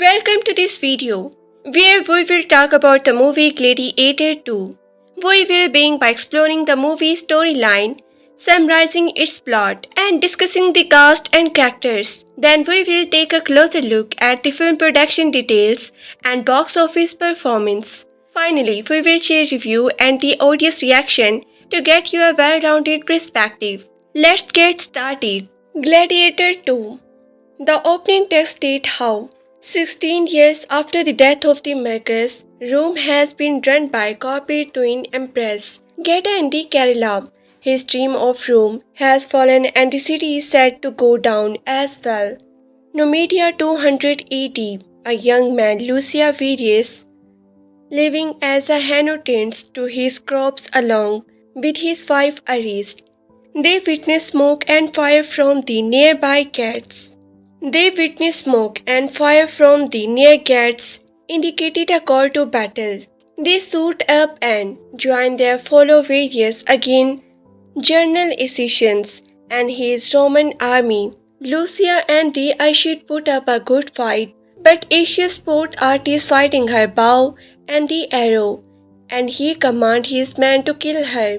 Welcome to this video, where we will talk about the movie Gladiator II. We will begin by exploring the movie storyline, summarizing its plot, and discussing the cast and characters. Then we will take a closer look at the film production details and box office performance. Finally, we will share review and the audience reaction to get you a well-rounded perspective. Let's get started. Gladiator 2. The opening text states how 16 years after the death of the Magus, Rome has been run by corporate twin empress Geta in the Kerala. His dream of Rome has fallen and the city is set to go down as well. Numidia 280, a young man Lucia Virius, living as a hen tends to his crops along with his wife Aris. They witness smoke and fire from the nearby gates. They witnessed smoke and fire from the near gates indicated a call to battle. They suit up and join their fellow warriors again, General Aetius and his Roman army. Lucia and the Aesheid put up a good fight, but Aetius sport art is fighting her bow and the arrow, and he commands his men to kill her.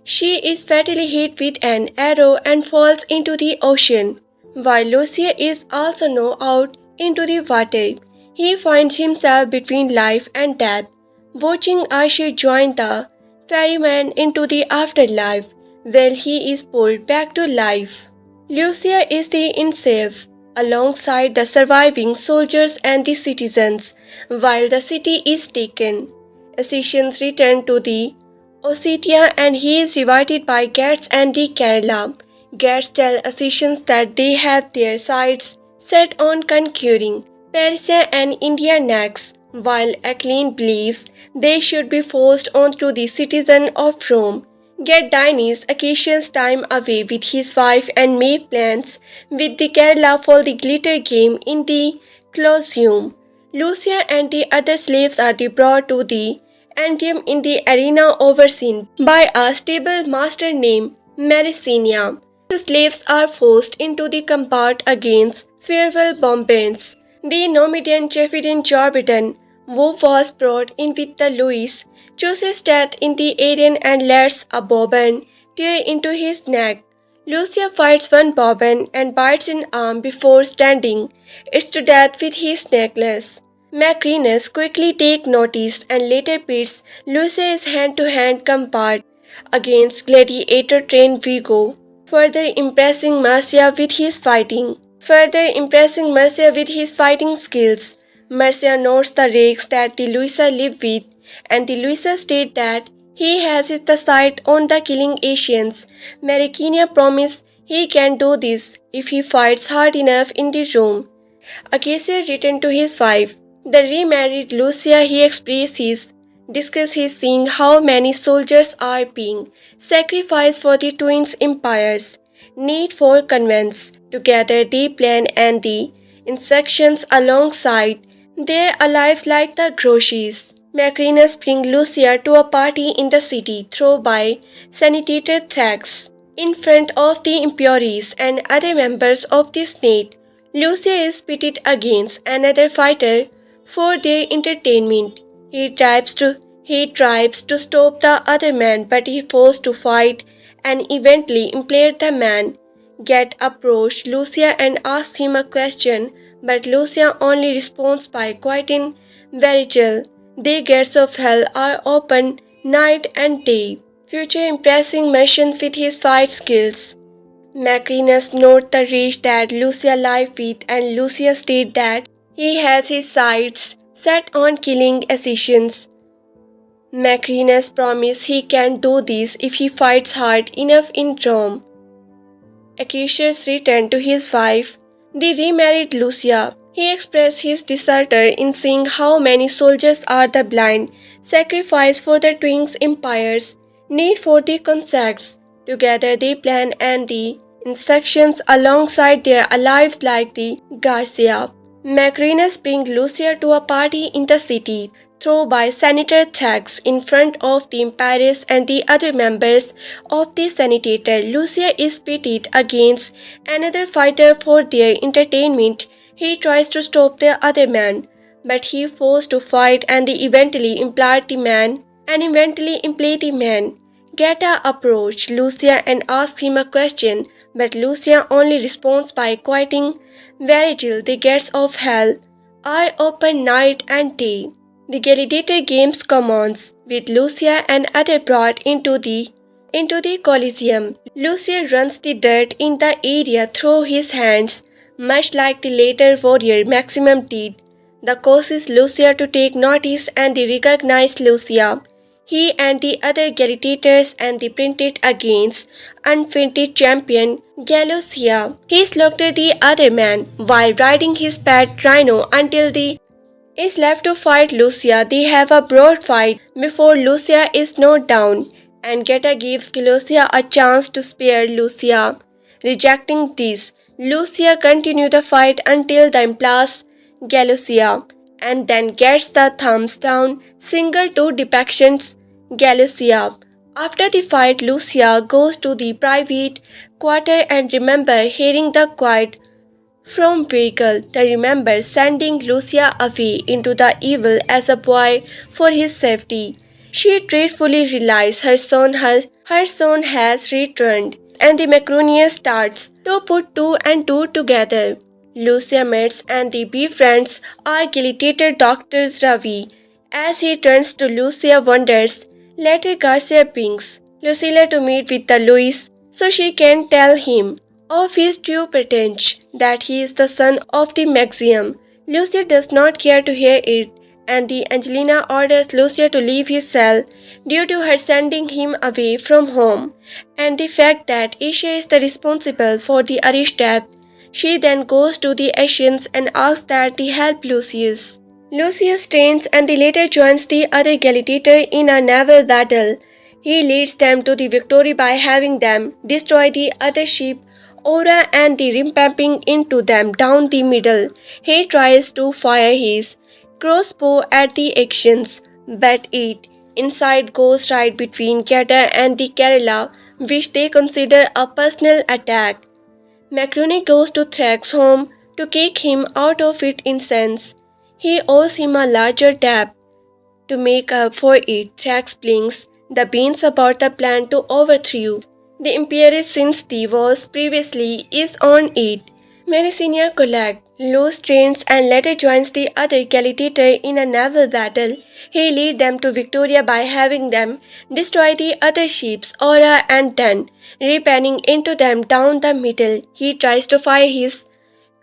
She is fatally hit with an arrow and falls into the ocean. While Lucius is also knocked out into the water, he finds himself between life and death, watching Archie join the ferryman into the afterlife while he is pulled back to life. Lucius is the enslave alongside the surviving soldiers and the citizens, while the city is taken. Assyrians return to the Ossetia and he is revived by Gats and the Kerala. Gats tell Assyrians that they have their sights set on conquering Persia and India next, while Acline believes they should be forced onto the citizen of Rome. Get Dionysus occasions time away with his wife and make plans with the Kerala for the glitter game in the Colosseum. Lucia and the other slaves are brought to the Antium in the arena overseen by a stable master named Maricinia. The slaves are forced into the combat against fearful bombardments. The Numidian Chephidian Jorbidan, who was brought in with the Louis, chooses death in the Aryan and lets a bobbin tear into his neck. Lucia fights one bobbin and bites an arm before standing it to death with his necklace. Maximus quickly takes notice and later pits Lucius' hand-to-hand combat against Gladiator trained Vigo, further impressing Marcia with his fighting skills. Marcia notes the rakes that the Luisa live with, and the Luisa states that he has his sight on the killing Asians. Maricinia promises he can do this if he fights hard enough in the room. Acacia returned to his wife. The remarried Lucia he discusses seeing how many soldiers are being sacrificed for the twins' empires. Need for convents. Together they plan and the instructions alongside their lives like the groceries. Macrinas bring Lucia to a party in the city thrown by sanitator Thrax. In front of the Imperials and other members of the Senate, Lucia is pitted against another fighter for their entertainment. He tries to stop the other man, but he forced to fight and eventually impaired the man. Get approached Lucia and asks him a question, but Lucia only responds by quieting Virgil. The gates of hell are open night and day. Future impressing missions with his fight skills. Macrinas notes the rage that Lucia lives with, and Lucia states that he has his sights set on killing Assyrians. Macrinas promises he can do this if he fights hard enough in Rome. Acacius returned to his wife, the remarried Lucia. He expressed his disorder in seeing how many soldiers are the blind sacrifice for the twins' empires. Need for the concepts. Together they plan and the instructions alongside their allies like the Garcia. Macrinas brings Lucia to a party in the city, thrown by Senator Thrax in front of the Empress and the other members of the Senator. Lucia is pitted against another fighter for their entertainment. He tries to stop the other man, but he forced to fight and they eventually impale the man. Geta approached Lucia and asked him a question, but Lucia only responds by quieting Virgil. The gates of hell are open night and day. The gladiator games commence with Lucia and others brought into the Colosseum. Lucius runs the dirt in the area through his hands, much like the later warrior Maximus did. The causes Lucia to take notice and they recognize Lucia. He and the other gladiators and they printed against unfainted champion Galosia. He slaughtered the other man while riding his pet rhino until the is left to fight Lucia. They have a broad fight before Lucia is knocked down, and Geta gives Lucia a chance to spare Lucia. Rejecting this, Lucia continues the fight until the impales Galucia, and then gets the thumbs down single to depictions Galucia. After the fight, Lucia goes to the private quarter and remember hearing the quiet from Virgil. They remember sending Lucia away into the evil as a boy for his safety. She dreadfully realizes her son has returned, and the Macronius starts to put two and two together. Lucia meets and the befriends our gladiator Dr. Ravi. As he turns to Lucia wonders, later Garcia brings Lucilla to meet with the Luis so she can tell him of his true pretense that he is the son of the Maximus. Lucia does not care to hear it, and the Angelina orders Lucia to leave his cell due to her sending him away from home and the fact that Asia is the responsible for the Irish death. She then goes to the Asians and asks that they help Lucius. Lucius trains and later joins the other gladiator in a naval battle. He leads them to the victory by having them destroy the other ship Aura and the rimpamping into them down the middle. He tries to fire his crossbow at the Asians, but it inside goes right between Geta and the Kerala, which they consider a personal attack. Macroni goes to Thrax's home to kick him out of it in sense. He owes him a larger debt. To make up for it, Thrax blinks the beans about the plan to overthrow the Empire since the was previously is on it. Mericinia collects loose trains and later joins the other gladiator in a naval battle. He leads them to Victoria by having them destroy the other ships, Aura and then repanning into them down the middle. He tries to fire his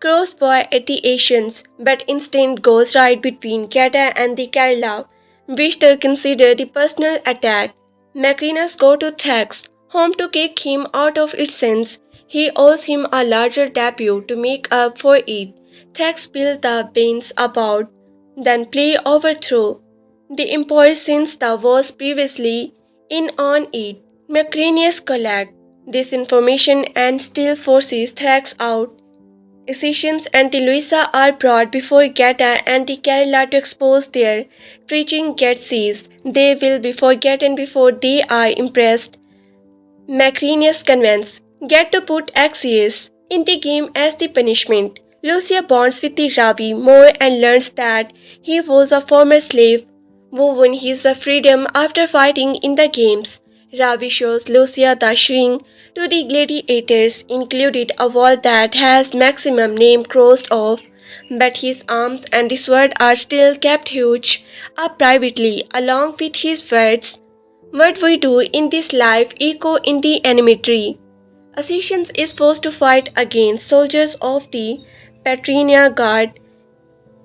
crossbow at the Asians, but instead goes right between Geta and the Kerala, which they consider the personal attack. Macrinas go to Thrax home to kick him out of its sense. He owes him a larger debut to make up for it. Thrax spills the beans about, then play overthrow the empire since the was previously in on it. Macronius collect this information and still forces Thrax out. Assassins and Luisa are brought before Geta and the Kerala to expose their treachery. Get sees they will be forgotten before they are impressed. Macronius convinces Get to put Axius in the game as the punishment. Lucia bonds with the Ravi more and learns that he was a former slave who won his freedom after fighting in the games. Ravi shows Lucia the shrine to the gladiators, included a wall that has maximum name crossed off, but his arms and the sword are still kept huge up privately along with his words. What we do in this life echo in the animatory. Assassins is forced to fight against soldiers of the Patrinia Guard.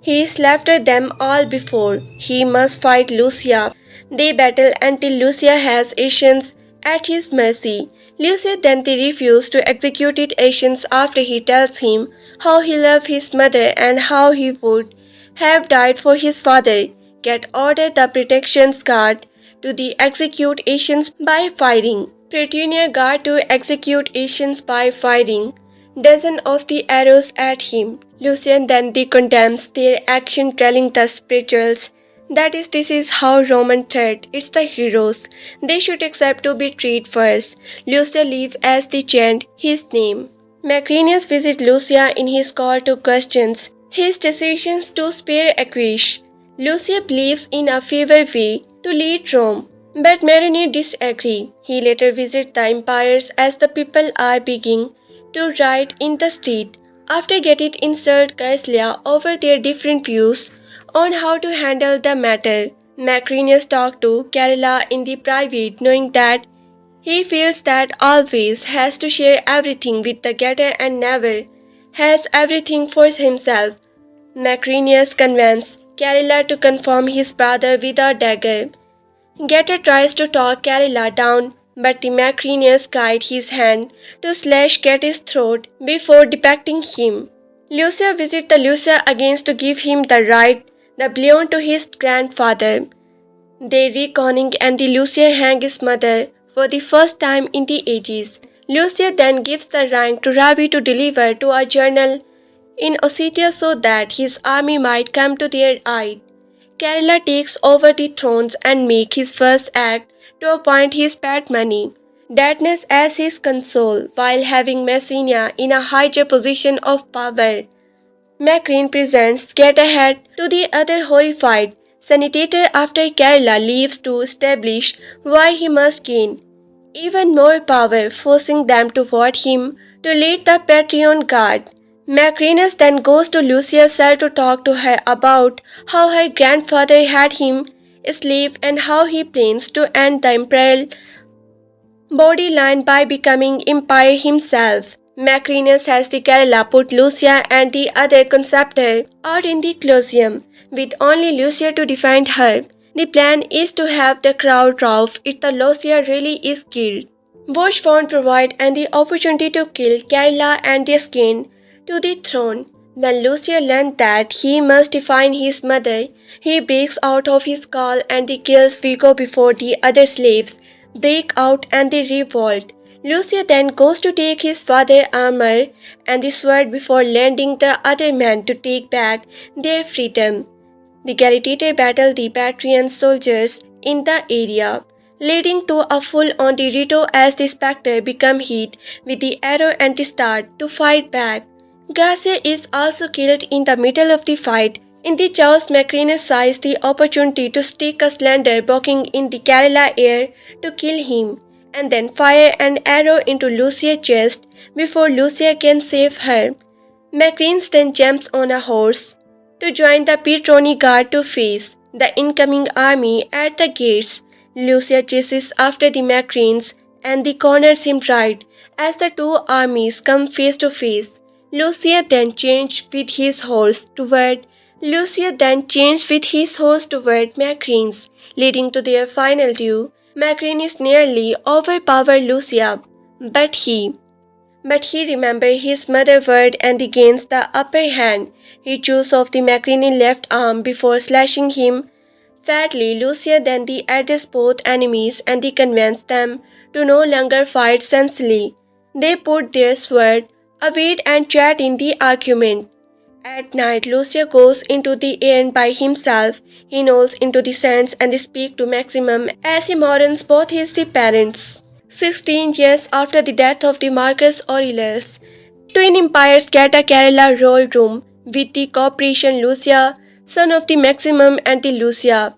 He slaughtered them all before he must fight Lucia. They battle until Lucia has Asians at his mercy. Lucia then refuses to execute Asians after he tells him how he loved his mother and how he would have died for his father. Get ordered the protection guard to execute Asians by firing. Petunia guard to execute Asians by firing dozens of the arrows at him. Lucian then condemns their action, telling the spirituals that this is how Roman treat its the heroes. They should accept to be treated first. Lucia leaves as they chant his name. Macronius visits Lucia in his call to questions His decisions to spare Aquish. Lucius believes in a favor way to lead Rome, but Marini disagrees. He later visits the empires as the people are beginning to riot in the street. After getting insult Caesarea over their different views on how to handle the matter, Macrinus talked to Carilla in the private, knowing that he feels that always has to share everything with the getter and never has everything for himself. Macrinus convinces Carilla to confirm his brother with a dagger. Getter tries to talk Carilla down, but the Macrinus guides his hand to slash Getty's throat before depicting him. Lucia visits the Lucia again to give him the blonde to his grandfather. They reconning and the Lucia hang his mother for the first time in the ages. Lucia then gives the ring to Ravi to deliver to a journal in Ossetia so that his army might come to their aid. Kerala takes over the thrones and makes his first act to appoint his pet money, Daedalus as his console, while having Messenia in a higher position of power. Macrane presents Get Ahead to the other horrified senator after Kerala leaves to establish why he must gain even more power, forcing them to vote him to lead the Patreon Guard. Macrinus then goes to Lucia's cell to talk to her about how her grandfather had him a slave and how he plans to end the imperial bodyline by becoming empire himself. Macrinus has the Kerala put Lucia and the other conceptor out in the Colosseum, with only Lucia to defend her. The plan is to have the crowd rout if the Lucia really is killed. Bush found provide and the opportunity to kill Kerala and the skin to the throne. When Lucia learned that he must define his mother, he breaks out of his call and he kills Vigo before the other slaves break out and they revolt. Lucia then goes to take his father's armor and the sword before landing the other men to take back their freedom. The Gladiator battle the Patrian soldiers in the area, leading to a full-on Rito as the Spectre become hit with the arrow and the start to fight back. Garcia is also killed in the middle of the fight. In the chaos, Macrinus seizes the opportunity to stick a slender blocking in the Kerala air to kill him, and then fire an arrow into Lucia's chest before Lucia can save her. Macrinus then jumps on a horse to join the Petroni guard to face the incoming army at the gates. Lucia chases after the Macrinus and the corners him right as the two armies come face to face. Lucia then changed with his horse toward Macrinus, leading to their final duel. Macrinus nearly overpowered Lucia, but he remembered his mother's word and gains the upper hand. He chose off the Macrini left arm before slashing him. Sadly, Lucia then addressed both enemies and convinced them to no longer fight sensibly. They put their sword away and chat in the argument. At night, Lucia goes into the air by himself. He knocks into the sands and speaks to Maximus as he mourns both his parents. 16 years after the death of the Marcus Aurelius, twin empires get a Kerala royal room with the cooperation Lucia, son of the Maximum and the Lucia,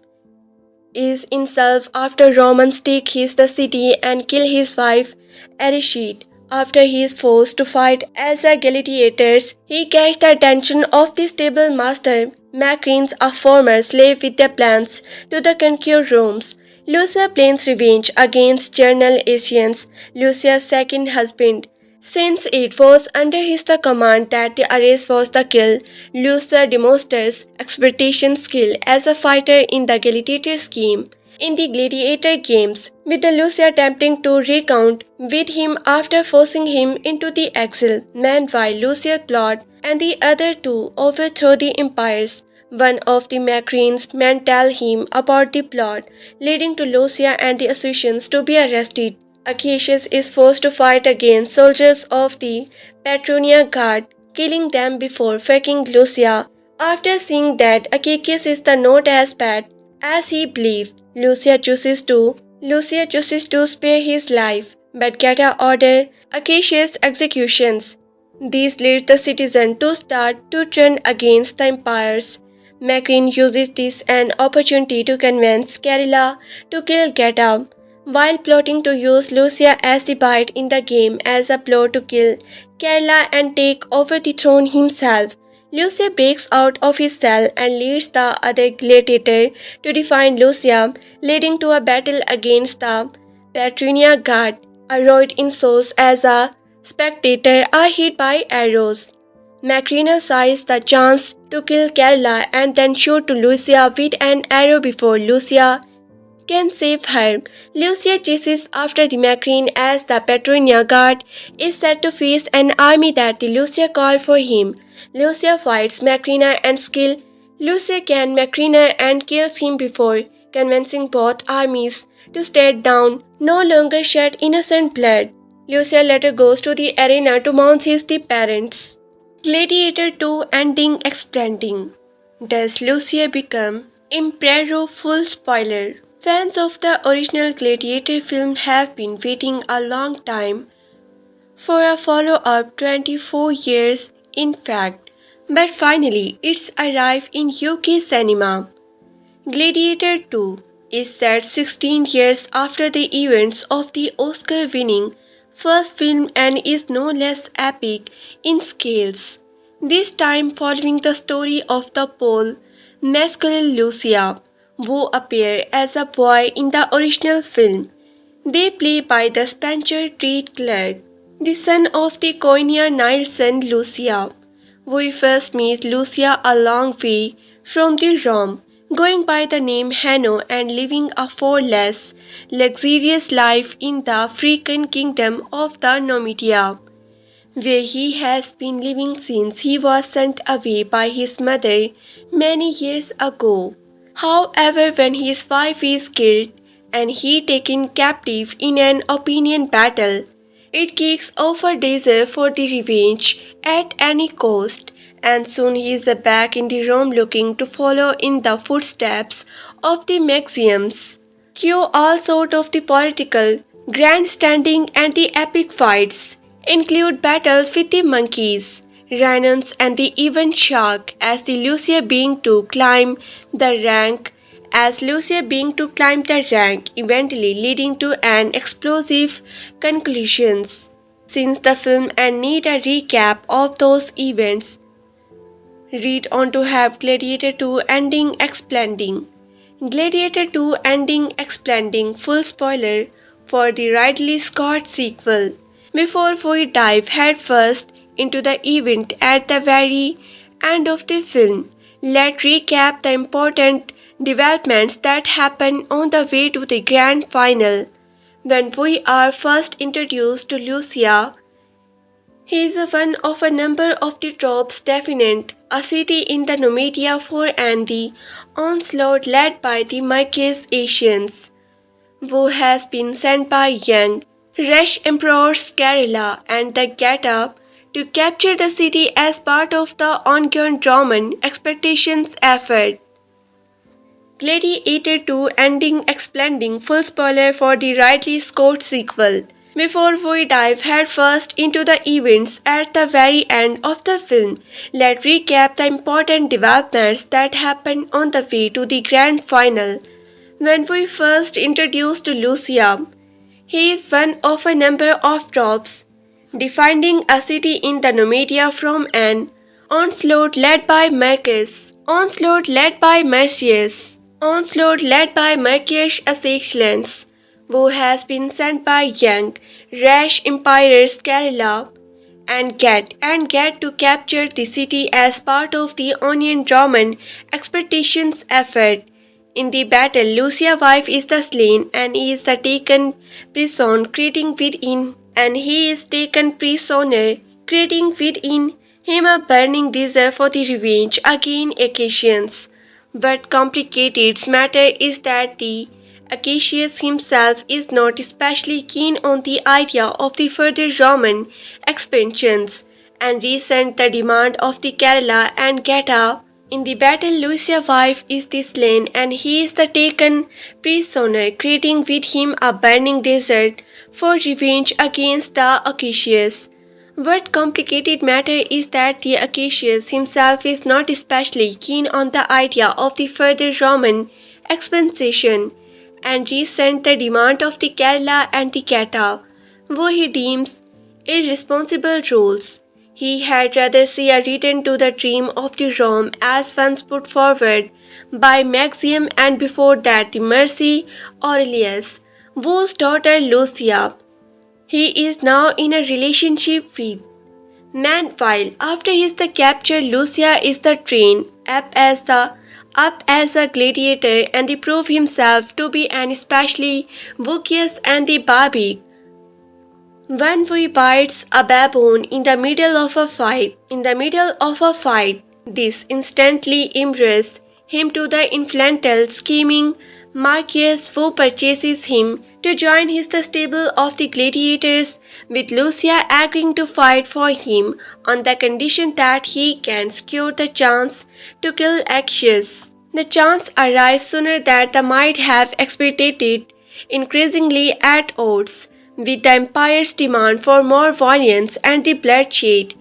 is himself after Romans take the city and kill his wife Arishide. After he is forced to fight as a gladiator, he gets the attention of the stable master, Macrinus, a former slave with the plans to conquer Rome. Lucia plans revenge against General Asians, Lucia's second husband. Since it was under his command that the arrest was the kill, Lucia demonstrates expertise skill as a fighter in the gladiator scheme. In the gladiator games, with the Lucia attempting to recount with him after forcing him into the exile, meanwhile Lucia plot and the other two overthrow the empires. One of the Macrine's men tell him about the plot, leading to Lucia and the Assyrians to be arrested. Acacius is forced to fight against soldiers of the Patronia Guard, killing them before fucking Lucia. After seeing that Acacius is not as bad as he believed, Lucia chooses to spare his life, but get a order Acacius' executions. This leads the citizen to start to turn against the empires. Macrin uses this an opportunity to convince Carilla to kill Geta, while plotting to use Lucia as the bite in the game as a plot to kill Carilla and take over the throne himself. Lucia breaks out of his cell and leads the other gladiator to define Lucia, leading to a battle against the Patrinia Guard. Arrowed in souls as a spectator are hit by arrows. Macrina seizes the chance to kill Carla and then shoot to Lucia with an arrow before Lucia can save her. Lucia chases after the Macrine as the Petronia Guard is set to face an army that the Lucia called for him. Lucia fights Macrina and skill. Lucia can Macrina and kills him before convincing both armies to stand down, no longer shed innocent blood. Lucia later goes to the arena to mount his the parents. Gladiator II ending expanding. Does Lucia become Emperor? Full spoiler. Fans of the original Gladiator film have been waiting a long time for a follow-up 24 years in fact, but finally it's arrived in UK cinema. Gladiator II is set 16 years after the events of the Oscar-winning first film and is no less epic in scales. This time following the story of the Pole Mescal Lucia, who appear as a boy in the original film. They play by the Spencer Treat Clerk, the son of the Koinia Nielsen Lucia. We first meet Lucia a long way from the Rome, going by the name Hanno and living a far less luxurious life in the African kingdom of the Numidia, where he has been living since he was sent away by his mother many years ago. However, when his wife is killed and he taken captive in an opinion battle, it kicks off a desire for the revenge at any cost, and soon he is back in the Rome looking to follow in the footsteps of the Maximus. Cue all sort of the political grandstanding and the epic fights, include battles with the monkeys, rhinos and the even shark as the Lucia being to climb the rank eventually leading to an explosive conclusions. Since the film and need a recap of those events, read on to have Gladiator II ending exploding. Gladiator II ending exploding full spoiler for the Ridley Scott sequel. Before we dive headfirst into the event at the very end of the film, let's recap the important developments that happen on the way to the grand final. When we are first introduced to Lucia, he is one of a number of the troops definite a city in the Numidia for and the onslaught led by the Myces Asians, who has been sent by young, rash Emperor Scarilla and the Get-Up to capture the city as part of the ongoing Roman expectations effort. Gladiator II ending exploding full spoiler for the Ridley Scott sequel. Before we dive headfirst into the events at the very end of the film, let's recap the important developments that happen on the way to the grand final. When we first introduced to Lucia, he is one of a number of troops defending a city in the Numidia from an onslaught led by Marcus, onslaught led by Marcius, onslaught led by Marcius assailants, who has been sent by young, rash emperors Carilla and get to capture the city as part of the Onion Roman expedition's effort. In the battle, Lucia's wife is the slain and he is taken prisoner, creating within him a burning desire for the revenge against Acacians. But complicated matter is that the Acacius himself is not especially keen on the idea of the further Roman expansions and resent the demand of the Kerala and Geta. In the battle, Lucia's wife is the slain and he is the taken prisoner, creating with him a burning desire for revenge against the Acacius. What complicated matter is that the Acacius himself is not especially keen on the idea of the further Roman expansion and resent the demand of the Kerala and the Cata, who he deems irresponsible rules. He had rather see a return to the dream of the Rome as once put forward by Maximus and before that the Mercy Aurelius, whose daughter Lucia he is now in a relationship with. Meanwhile, after his the capture, Lucia is the train up as a gladiator and he prove himself to be an especially vicious and the barbaric. When we bites a baboon in the middle of a fight, this instantly impresses him to the influential scheming Marquis who purchases him to join his the stable of the gladiators, with Lucia agreeing to fight for him on the condition that he can secure the chance to kill Axius. The chance arrives sooner than they might have expected, increasingly at odds with the empire's demand for more violence and the bloodshed.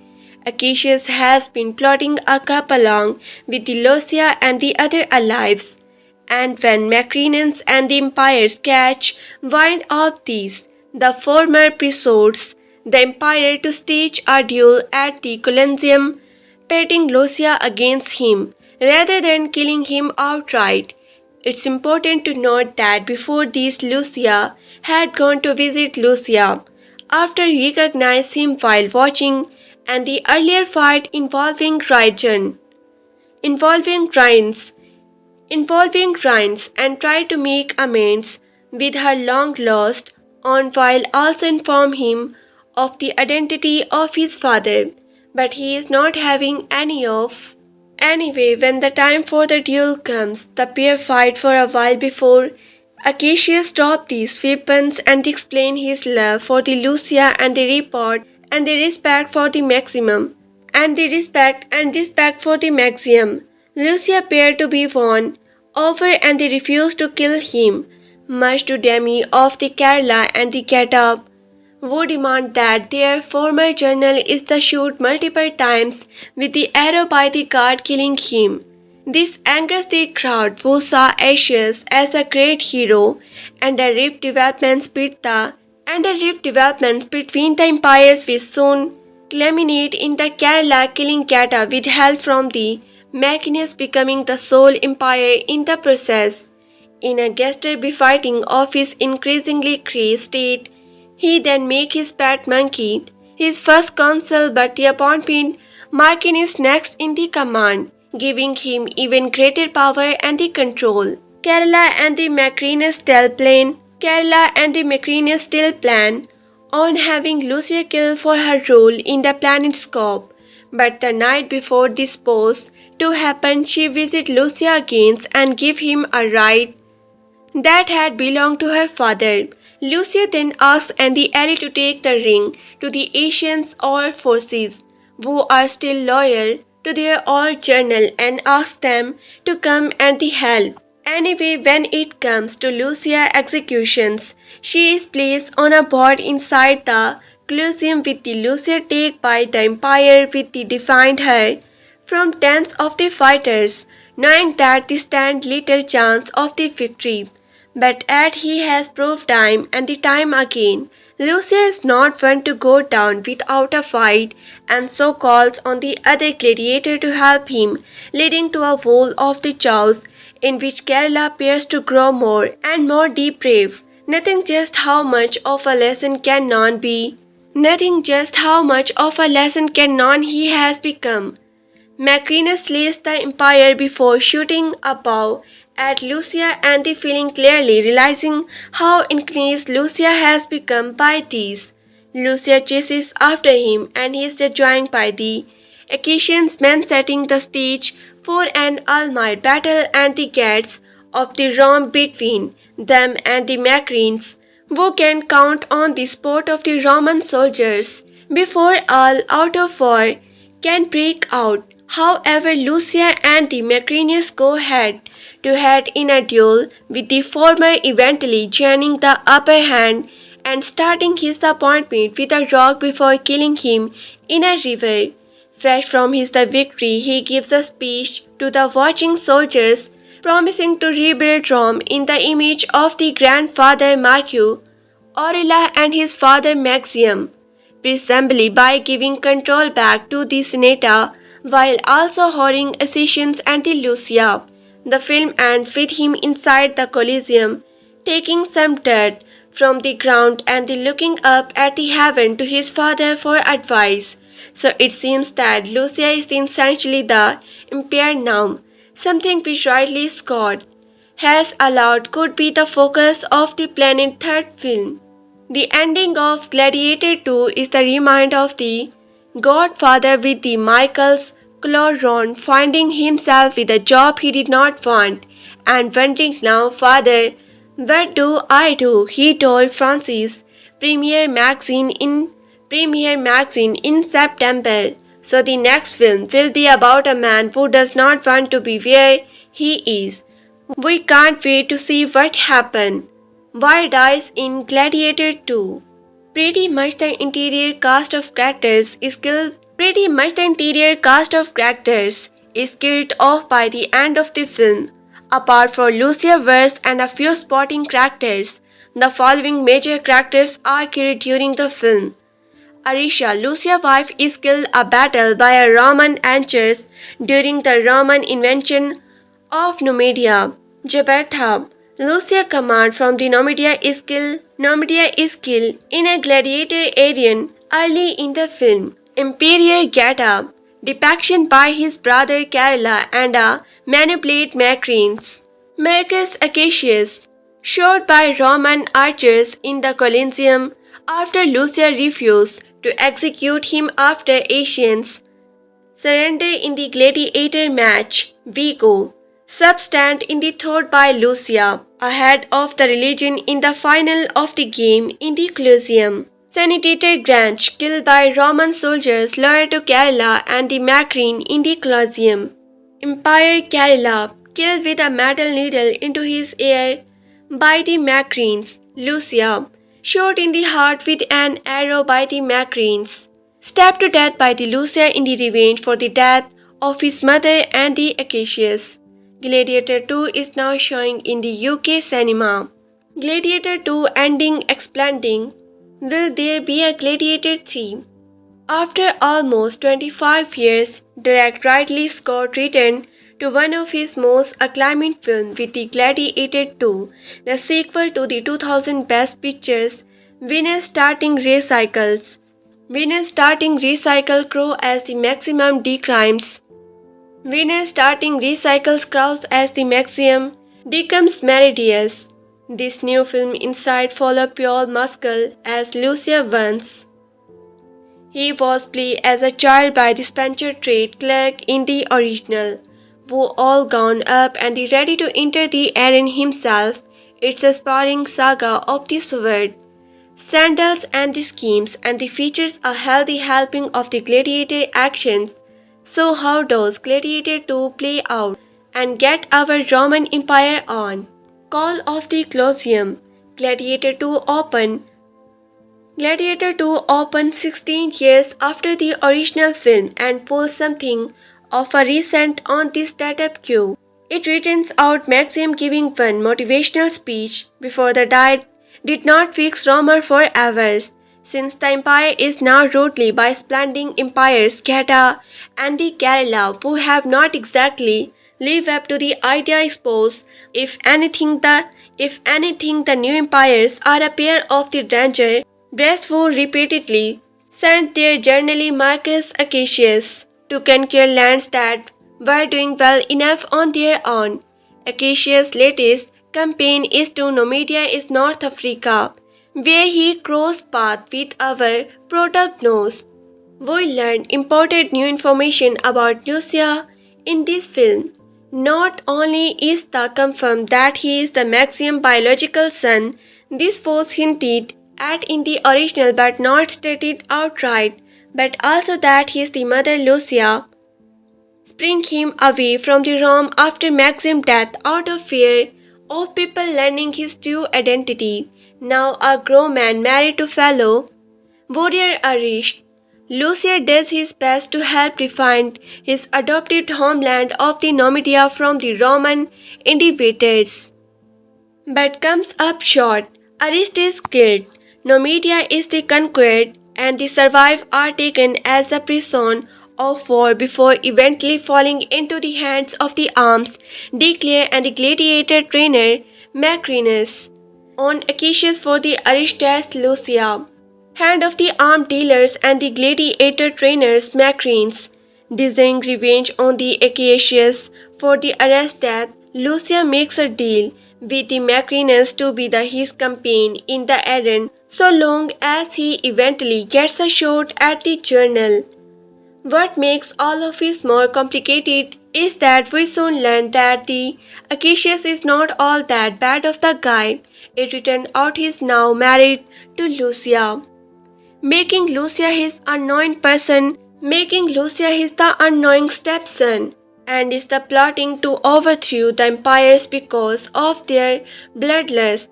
Acacius has been plotting a coup along with the Lucia and the other allies, and when Macrians and the empires catch wind of these, the former persuades the empire to stage a duel at the Colosseum, pitting Lucia against him rather than killing him outright. It's important to note that before this, Lucia had gone to visit Lucia after he recognized him while watching, and the earlier fight involving Rhines and tried to make amends with her long lost aunt while also inform him of the identity of his father, but he is not having any of. Anyway, when the time for the duel comes, the pair fight for a while before Acacius drops these weapons and explain his love for the Lucia and the report and the respect for the respect for the Maxium. Lucia appeared to be won over and they refused to kill him, much to Demi of the Kerala and the Cata, who demand that their former general is the shoot multiple times with the arrow by the guard killing him. This angers the crowd who saw Asius as a great hero, and a rift develops between the empires which soon culminate in the Kerala killing Cata with help from the Maximus becoming the sole empire in the process. In a dastardly fighting of his increasingly crazed state, he then make his pet monkey his first consul, but the appointment Marquis next in the command, giving him even greater power and the control. Kerala and the Macrians still plan on having Lucia killed for her role in the planet scope, but the night before this pose to happen, she visits Lucia again and give him a right that had belonged to her father. Lucia then asks Andy Ellie to take the ring to the Asians all forces, who are still loyal to their old journal, and asks them to come and the help. Anyway, when it comes to Lucia executions, she is placed on a board inside the Colosseum with the Lucia taken by the empire with the defined her from tens of the fighters, knowing that they stand little chance of the victory. But as he has proved time and the time again, Lucia is not one to go down without a fight, and so calls on the other gladiator to help him, leading to a wall of the chaos in which Kerala appears to grow more and more depraved. Nothing just how much of a lesson can none he has become. Macrianus slays the empire before shooting a bow at Lucia and the feeling clearly realizing how increased Lucia has become by these. Lucia chases after him and he is joined by the Acacians men setting the stage for an all-night battle and the gates of the Rome between them and the Macrians, who can count on the support of the Roman soldiers before all out of war can break out. However, Lucia and the Macrians go head to head in a duel, with the former eventually gaining the upper hand and starting his appointment with a rock before killing him in a river. Fresh from his victory, he gives a speech to the watching soldiers, promising to rebuild Rome in the image of the grandfather Marcus Aurelius and his father Maximus, presumably by giving control back to the Senator while also honoring Assassins and the Lucia. The film ends with him inside the Colosseum, taking some dirt from the ground and looking up at the heaven to his father for advice. So it seems that Lucia is essentially the Empire now, something which Ridley Scott has allowed could be the focus of the Planet third film. The ending of Gladiator II is the reminder of the Godfather with the Michael's Cloron finding himself with a job he did not want and wondering now, Father, what do I do? He told Francis Premiere Magazine in September. So the next film will be about a man who does not want to be where he is. We can't wait to see what happens. Why dies in Gladiator 2? Pretty much the interior cast of characters is killed off by the end of the film. Apart from Lucius and a few supporting characters, the following major characters are killed during the film. Arisha, Lucia's wife, is killed a battle by a Roman archers during the Roman invasion of Numidia. Jabberthab, Lucia's command from the Numidia is killed in a gladiator arena early in the film. Imperial Geta, depiction by his brother Carla and a manipulate Macrines. Marcus Acacius, shot by Roman archers in the Colosseum after Lucia refused to execute him after Asians surrender in the gladiator match. Vigo, substand in the throat by Lucia, ahead of the religion in the final of the game in the Colosseum. Senator Grange, killed by Roman soldiers loyal to Carla and the Macrine in the Colosseum. Empire Carla, killed with a metal needle into his ear by the Macrines. Lucia, shot in the heart with an arrow by the Macrines. Stabbed to death by the Lucia in the revenge for the death of his mother and the Acacius. Gladiator 2 is now showing in the UK cinema. Gladiator 2 ending exploding. Will there be a Gladiator 3? After almost 25 years, director Ridley Scott returned to one of his most acclaimed films with the Gladiator II, the sequel to the 2000 Best Pictures winner starting recycle Crow as the maximum decrimes. Winner starting recycles Crows as the maximum becomes Meridius. This new film inside follow Paul Mescal as Lucius once. He was played as a child by the Spencer trade clerk in the original, who all grown up and ready to enter the arena himself. It's a sparring saga of the sword, sandals and the schemes, and the features a healthy helping of the gladiator actions. So how does Gladiator 2 play out and get our Roman Empire on? Call of the Colosseum. Gladiator 2 opened 16 years after the original film and pulls something of a recent on this setup queue. It returns out Maxim giving one motivational speech before the diet did not fix Roma forever, since the empire is now ruled by splendid empires Geta and the Kerala, who have not exactly lived up to the idea exposed. If anything, the new empires are a pair of the danger breasts who repeatedly sent their journey Marcus Acacius to conquer lands that were doing well enough on their own. Acacius' latest campaign is to Numidia in North Africa, where he crossed paths with our protagonist. We learned important new information about Lucia in this film. Not only is the confirmed that he is the Maxim biological son, this was hinted at in the original but not stated outright, but also that his the mother Lucia spring him away from the Rome after Maxim's death out of fear of people learning his true identity. Now a grown man married to fellow warrior Arish, Lucius does his best to help defend his adopted homeland of the Numidia from the Roman invaders, but comes up short. Arist is killed, Numidia is the conquered, and the survived are taken as a prison of war before eventually falling into the hands of the arms declare and the gladiator trainer Macrinas. On occasions for the Aristarchus Lucia, hand of the arm dealers and the gladiator trainers Macrines, desiring revenge on the Acacius for the Aristarchus, Lucia makes a deal with the Macrines to be his companion in the arena so long as he eventually gets a shot at the journal. What makes all of this more complicated is that we soon learn that the Acacius is not all that bad of the guy. It turned out he is now married to Lucia, making Lucia his the annoying stepson, and is the plotting to overthrow the empires because of their bloodlust.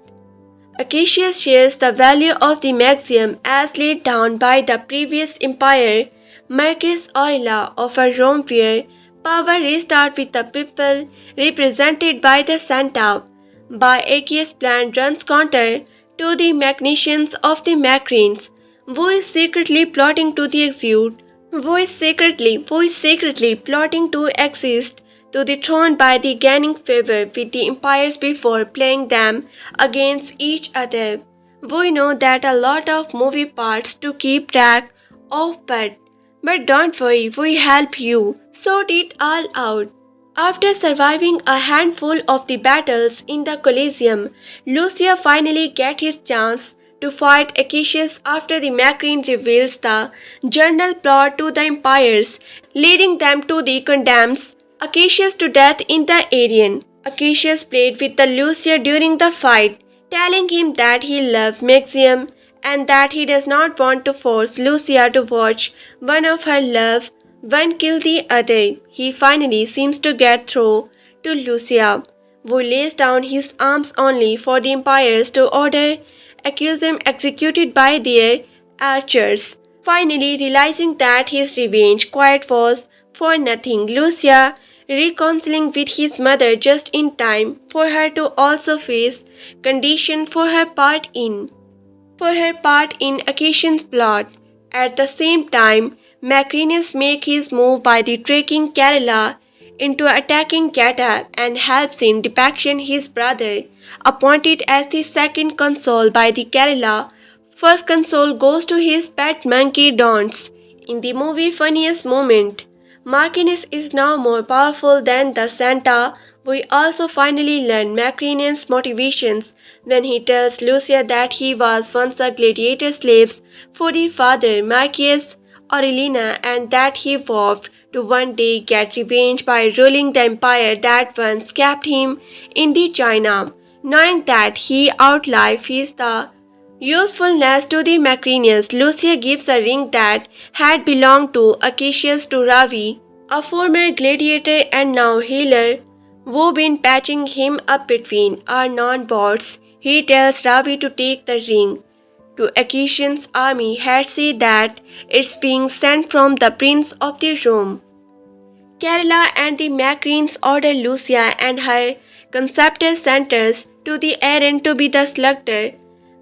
Acacius shares the value of the maxim as laid down by the previous empire, Marcus Aurela of a Rome where power rests with the people represented by the Santa. By Achaeus' plan runs counter to the machinations of the Macrines, who is secretly plotting to the execute, who is secretly plotting to exist to the throne by the gaining favor with the empires before playing them against each other. We know that a lot of movie parts to keep track of, but don't worry, we help you sort it all out. After surviving a handful of the battles in the Colosseum, Lucia finally gets his chance to fight Acacius after the Macrine reveals the journal plot to the empires, leading them to the condemns Acacius to death in the Arena. Acacius played with the Lucia during the fight, telling him that he loved Maximus and that he does not want to force Lucia to watch one of her loved one kill the other. He finally seems to get through to Lucia, who lays down his arms only for the empires to order Accusum executed by their archers. Finally, realizing that his revenge quite was for nothing, Lucia reconciling with his mother just in time for her to also face condition for her part in Acacian's plot. At the same time, Macrinius makes his move by the tricking Kerala into attacking Cata and helps in depiction his brother, appointed as the second consul by the Kerala. First consul goes to his pet monkey Dons. In the movie funniest moment, Macrinius is now more powerful than the Santa. We also finally learn Macrinius' motivations when he tells Lucia that he was once a gladiator slave for the father Marcus Aureliana and that he vowed to one day get revenge by ruling the empire that once kept him in the China. Knowing that he outlived his the usefulness to the Macrinius, Lucia gives a ring that had belonged to Acacius to Ravi, a former gladiator and now healer, who been patching him up between our non-bots. He tells Ravi to take the ring to Acacian's army had said that it's being sent from the Prince of the Rome. Kerala and the Macrines order Lucia and her conceptor centers to the errand to be the slaughter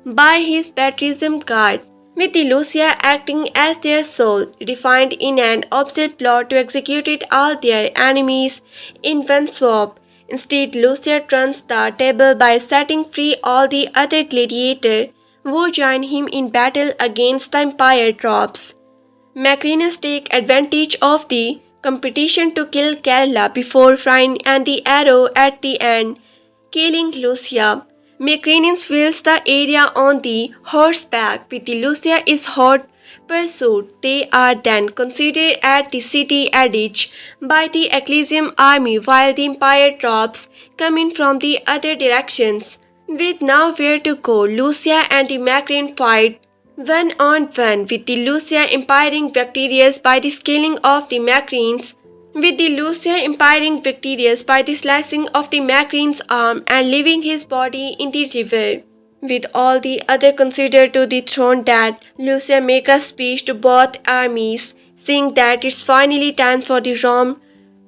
by his patriotism guard, with the Lucia acting as their soul, defined in an obscene plot to execute all their enemies in one swap. Instead, Lucia turns the table by setting free all the other gladiators who join him in battle against the Empire troops. Macrinus takes advantage of the competition to kill Kerala before firing and the arrow at the end, killing Lucia. Macrinus fills the area on the horseback with the Lucia is hot pursuit. They are then considered at the city edge by the Ecclesiam army while the Empire troops come in from the other directions. With nowhere to go, Lucia and the Macrine fight one on one, with the Lucia empiring victorious by the scaling of the Macrines, with the Lucia empiring victorious by the slicing of the Macrine's arm and leaving his body in the river. With all the other considered to the throne that Lucius make a speech to both armies, saying that it's finally time for the Rome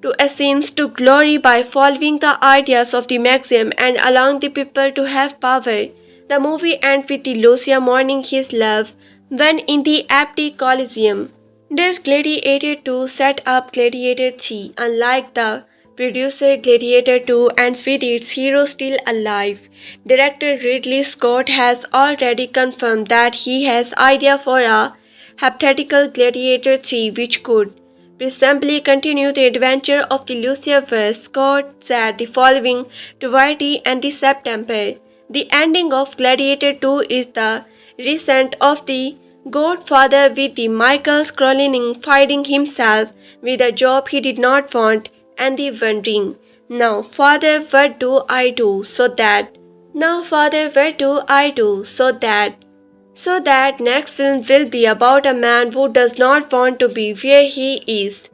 to ascend to glory by following the ideas of the Maxim and allowing the people to have power. The movie ends with the Lucia mourning his love when in the empty Colosseum. Does Gladiator 2 set up Gladiator 3? Unlike the producer, Gladiator 2 ends with its hero still alive. Director Ridley Scott has already confirmed that he has idea for a hypothetical Gladiator 3 which could presumably continue the adventure of the Lucius. Scott said the following to Variety and the September. The ending of Gladiator 2 is the recent of the Godfather with the Michael scrolling finding himself with a job he did not want and the wondering, now father what do I do so that now father what do I do so that next film will be about a man who does not want to be where he is.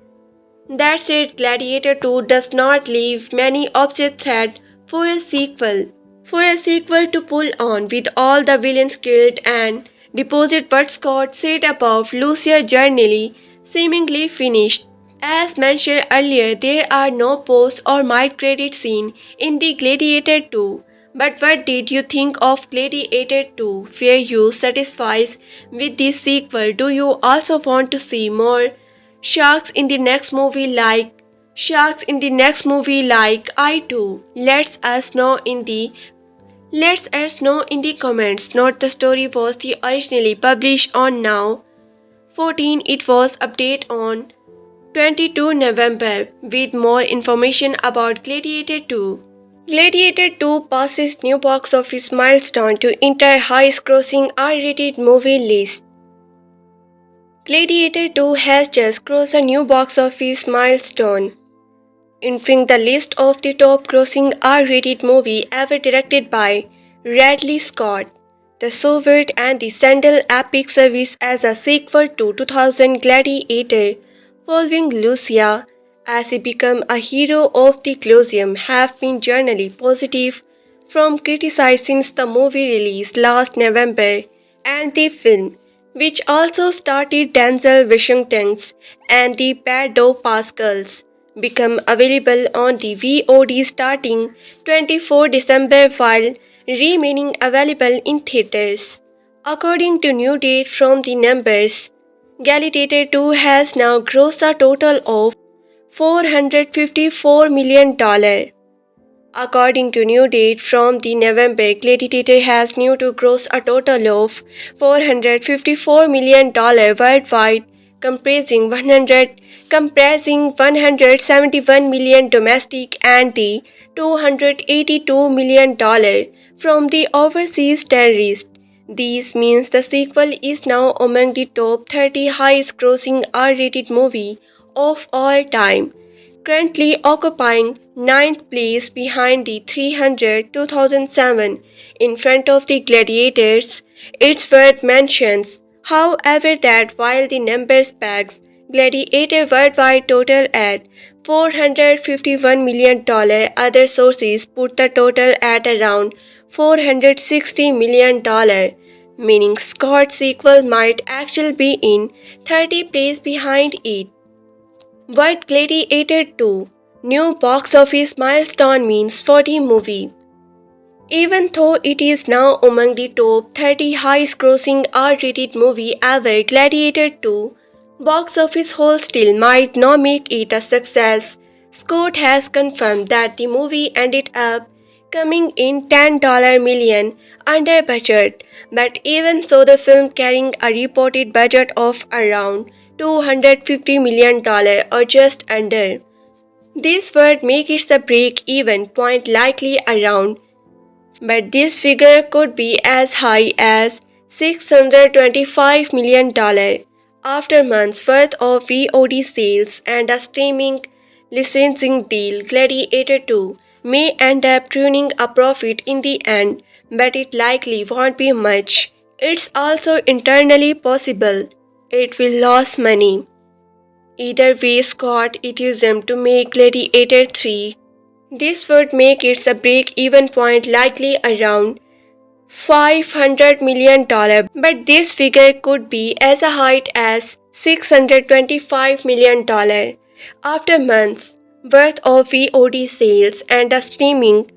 That's it, Gladiator 2 does not leave many options thread for a sequel. For a sequel to pull on with all the villains killed and deposit what Scott said above Lucia journey seemingly finished. As mentioned earlier, there are no post or mid-credit scene in the Gladiator 2. But what did you think of Gladiator 2? Were you satisfied with this sequel? Do you also want to see more sharks in the next movie like I do? Let us know in the comments. Not the story was the originally published on now 14. It was updated on 22 November with more information about Gladiator 2. Gladiator 2 passes new box office milestone to enter highest grossing R-rated movie list. Gladiator 2 has just crossed a new box office milestone, entering the list of the top grossing R-rated movie ever directed by Ridley Scott. The Sword and the Sandal epic service as a sequel to 2000 Gladiator, following Lucia as he became a hero of the Colosseum, have been generally positive from critics since the movie release last November, and the film, which also started Denzel Washington's and the Pedro Pascal's, become available on the VOD starting 24 December while remaining available in theaters. According to new data from the numbers, Gladiator 2 has now grossed a total of $454 million. According to new data from the November, Gladiator has new to gross a total of $454 million worldwide, comprising 171 million domestic and the $282 million from the overseas terrorists. This means the sequel is now among the top 30 highest grossing R-rated movie of all time, currently occupying ninth place behind the 300 2007 in front of the Gladiators. It's worth mentions, however, that while the numbers pegs Gladiator worldwide total at $451 million, other sources put the total at around $460 million, meaning Scott's sequel might actually be in 30 place behind it. What Gladiator 2 new box office milestone means for the movie. Even though it is now among the top 30 highest grossing R-rated movie ever, Gladiator 2 box office haul still might not make it a success. Scott has confirmed that the movie ended up coming in $10 million under budget, but even so the film carrying a reported budget of around $250 million or just under. This would make it a break-even point likely around, but this figure could be as high as $625 million after months worth of VOD sales and a streaming licensing deal. Gladiator 2 may end up turning a profit in the end, but it likely won't be much. It's also internally possible it will lose money. Either way, Scott it is aimed to make Gladiator 3. This would make its a break-even point likely around $500 million, but this figure could be as high as $625 million. After months worth of VOD sales and a streaming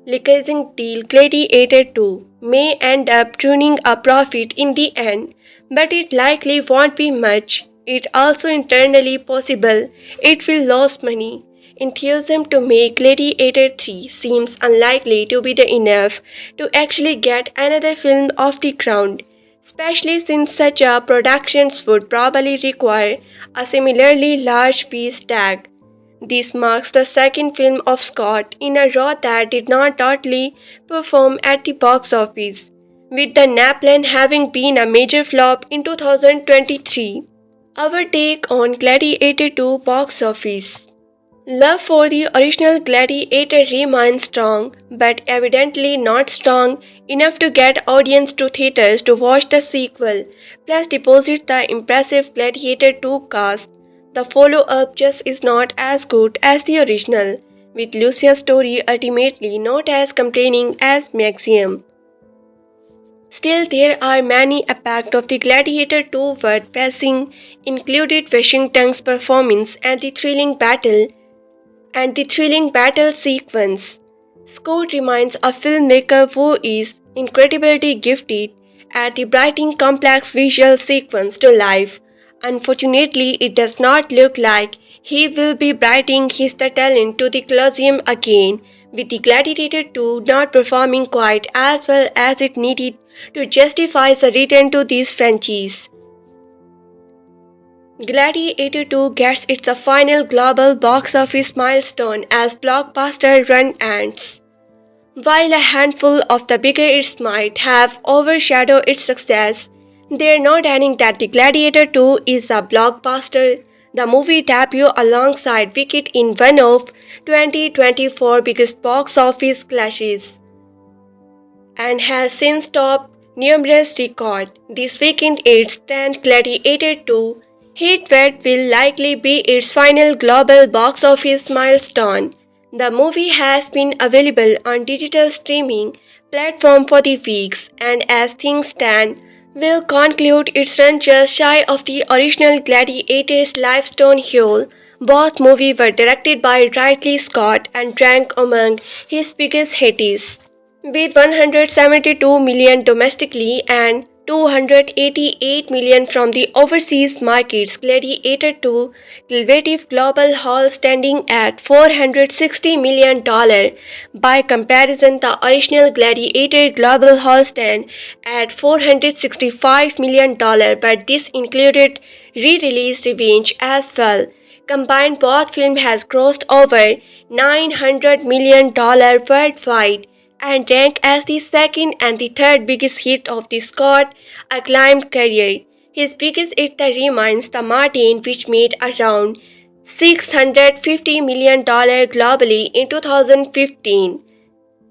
licensing deal, Gladiator II may end up turning a profit in the end, but it likely won't be much. It's also internally possible it will lose money. Enthusiasm to make Gladiator 3 seems unlikely to be enough to actually get another film off the ground, especially since such a productions would probably require a similarly large price tag. This marks the second film of Scott in a row that did not totally perform at the box office, with the Naplan having been a major flop in 2023. Our take on Gladiator 2 box office. Love for the original Gladiator remains strong, but evidently not strong enough to get audience to theaters to watch the sequel. Plus, deposit the impressive Gladiator 2 cast. The follow-up just is not as good as the original, with Lucius' story ultimately not as compelling as Maximus. Still, there are many aspects of the Gladiator 2 worth passing, included Washington's performance and the thrilling battle sequence. Scott remains a filmmaker who is incredibly gifted at bringing complex visual sequence to life. Unfortunately, it does not look like he will be bringing his talent to the Colosseum again, with the Gladiator 2 not performing quite as well as it needed to justify the return to this franchise. Gladiator II gets its final global box office milestone as blockbuster run ends. While a handful of the bigger hits might have overshadowed its success, they're not denying that The Gladiator II is a blockbuster. The movie debuted alongside Wicked in one of 2024 biggest box office clashes and has since topped numerous records. This weekend its 10th Gladiator 2 hit what will likely be its final global box office milestone. The movie has been available on digital streaming platform for the weeks and as things stand will conclude its run just shy of the original Gladiator's Livestone Hill. Both movies were directed by Ridley Scott and rank among his biggest hits. With 172 million domestically and 288 million from the overseas markets, Gladiator 2 cumulative global haul standing at $460 million. By comparison, the original Gladiator global haul stand at $465 million, but this included re-release Revenge as well. Combined, both films has grossed over $900 million worldwide and rank as the second and the third biggest hit of the Scott acclaimed career. His biggest hit remains The Martin, which made around $650 million globally in 2015.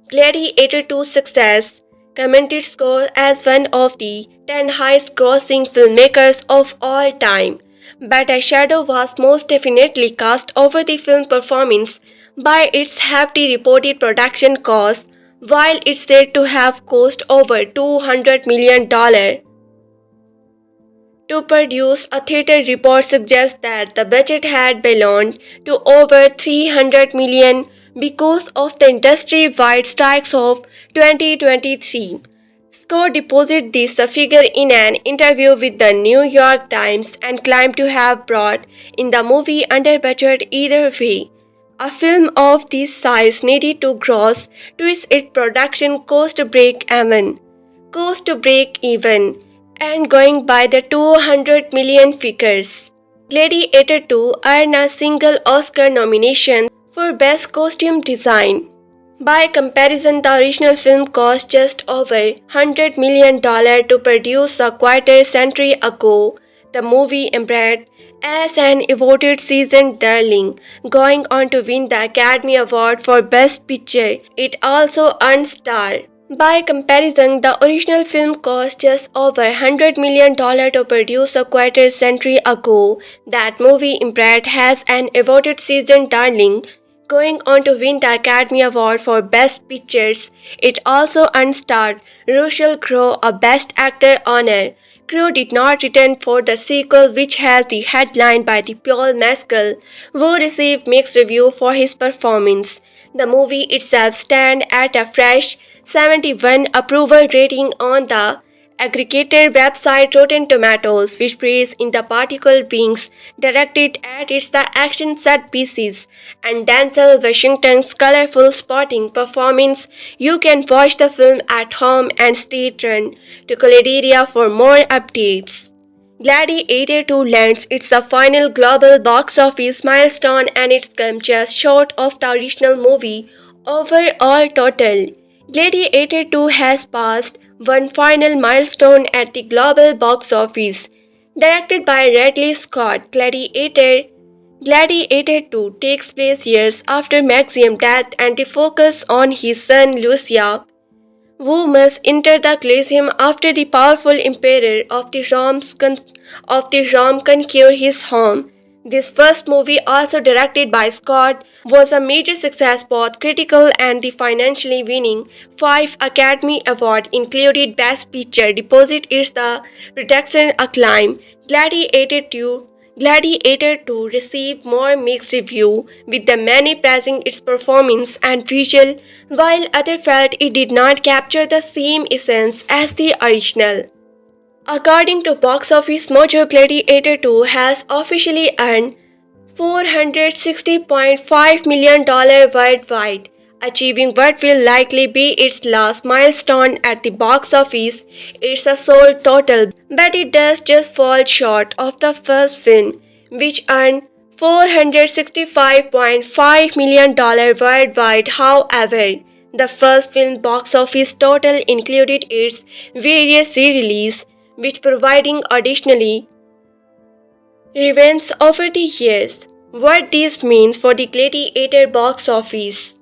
Gladiator 2's success commented Scott as one of the 10 highest grossing filmmakers of all time. But a shadow was most definitely cast over the film's performance by its hefty reported production costs. While it's said to have cost over $200 million to produce, a theater report suggests that the budget had ballooned to over $300 million because of the industry-wide strikes of 2023. Scott deposited this figure in an interview with the New York Times and claimed to have brought in the movie under budget either way. A film of this size needed to gross to its production cost to break even, and going by the 200 million figures. Gladiator 2 earned a single Oscar nomination for Best Costume Design. By comparison, the original film cost just over $100 million to produce a quarter century ago. The movie emerged as an awarded season darling, going on to win the Academy Award for Best Picture. It also earned star. By comparison, the original film cost just over $100 million to produce a quarter century ago. That movie emerged as an awarded season darling, going on to win the Academy Award for Best Pictures. It also earned star Russell Crowe a Best Actor honor. Crowe did not return for the sequel, which has the headline by the Paul Mescal, who received mixed review for his performance. The movie itself stands at a fresh 71 approval rating on the aggregator website Rotten Tomatoes, which praised in the particle beings directed at its the action set pieces and Denzel Washington's colorful sporting performance. You can watch the film at home and stay tuned to Gladiator for more updates. Gladiator II lands its the final global box office milestone and it's come just short of the original movie overall total. Gladiator II has passed one final milestone at the global box office. Directed by Ridley Scott, Gladiator II takes place years after Maximus' death and the focus on his son Lucius, who must enter the Colosseum after the powerful emperor of the Rome conquer his home. This first movie, also directed by Scott, was a major success, both critical and financially, winning 5 Academy Awards, including Best Picture. Deposit is the production acclaim. Gladiator 2 received more mixed reviews, with the many praising its performance and visual, while others felt it did not capture the same essence as the original. According to Box Office Mojo, Gladiator 2 has officially earned $460.5 million worldwide, achieving what will likely be its last milestone at the box office. It's a sold total, but it does just fall short of the first film, which earned $465.5 million worldwide. However, the first film box office total included its various re-releases, which providing additionally events over the years. What this means for the Gladiator box office.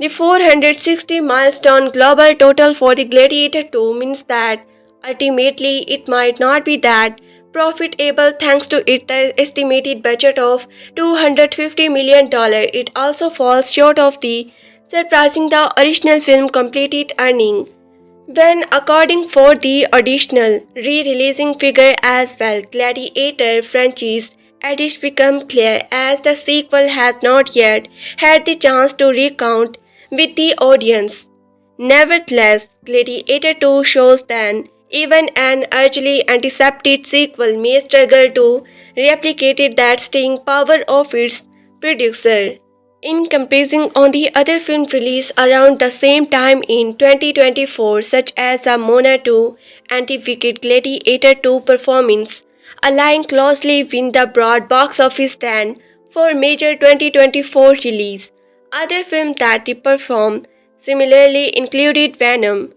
The 460 milestone global total for the Gladiator 2 means that ultimately it might not be that profitable thanks to its estimated budget of $250 million. It also falls short of the surpassing the original film completed earning. When according for the additional re-releasing figure as well, Gladiator franchise edits become clear as the sequel has not yet had the chance to recount with the audience. Nevertheless, Gladiator 2 shows that even an urgently anticipated sequel may struggle to replicate that staying power of its producer. In comparison on the other films released around the same time in 2024, such as the Mona 2 and the Wicked, Gladiator 2 performance align closely with the broad box office stand for major 2024 release. Other films that they performed similarly included Venom,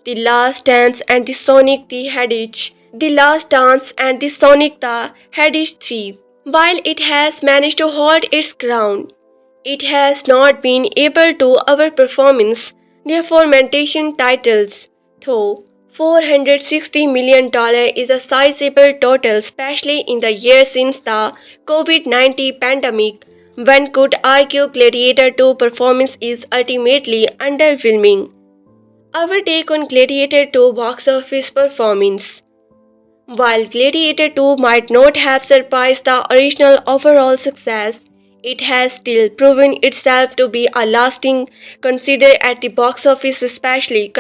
The Last Dance and the Sonic the Hedgehog, The Last Dance and the Sonic the Hedgehog 3. While it has managed to hold its ground, it has not been able to outperform the aforementioned titles, though $460 million is a sizable total, especially in the years since the COVID-19 pandemic. One could argue Gladiator 2 performance is ultimately underwhelming. Our take on Gladiator 2 box office performance. While Gladiator 2 might not have surpassed the original overall success, it has still proven itself to be a lasting consider at the box office, especially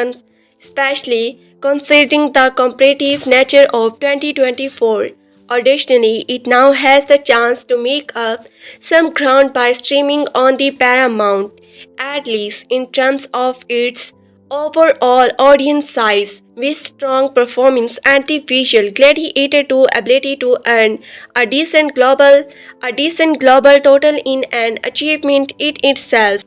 considering the competitive nature of 2024. Additionally, it now has the chance to make up some ground by streaming on the Paramount, at least in terms of its overall audience size. With strong performance and the visual Gladiator 2 ability to earn a decent global total in an achievement in itself.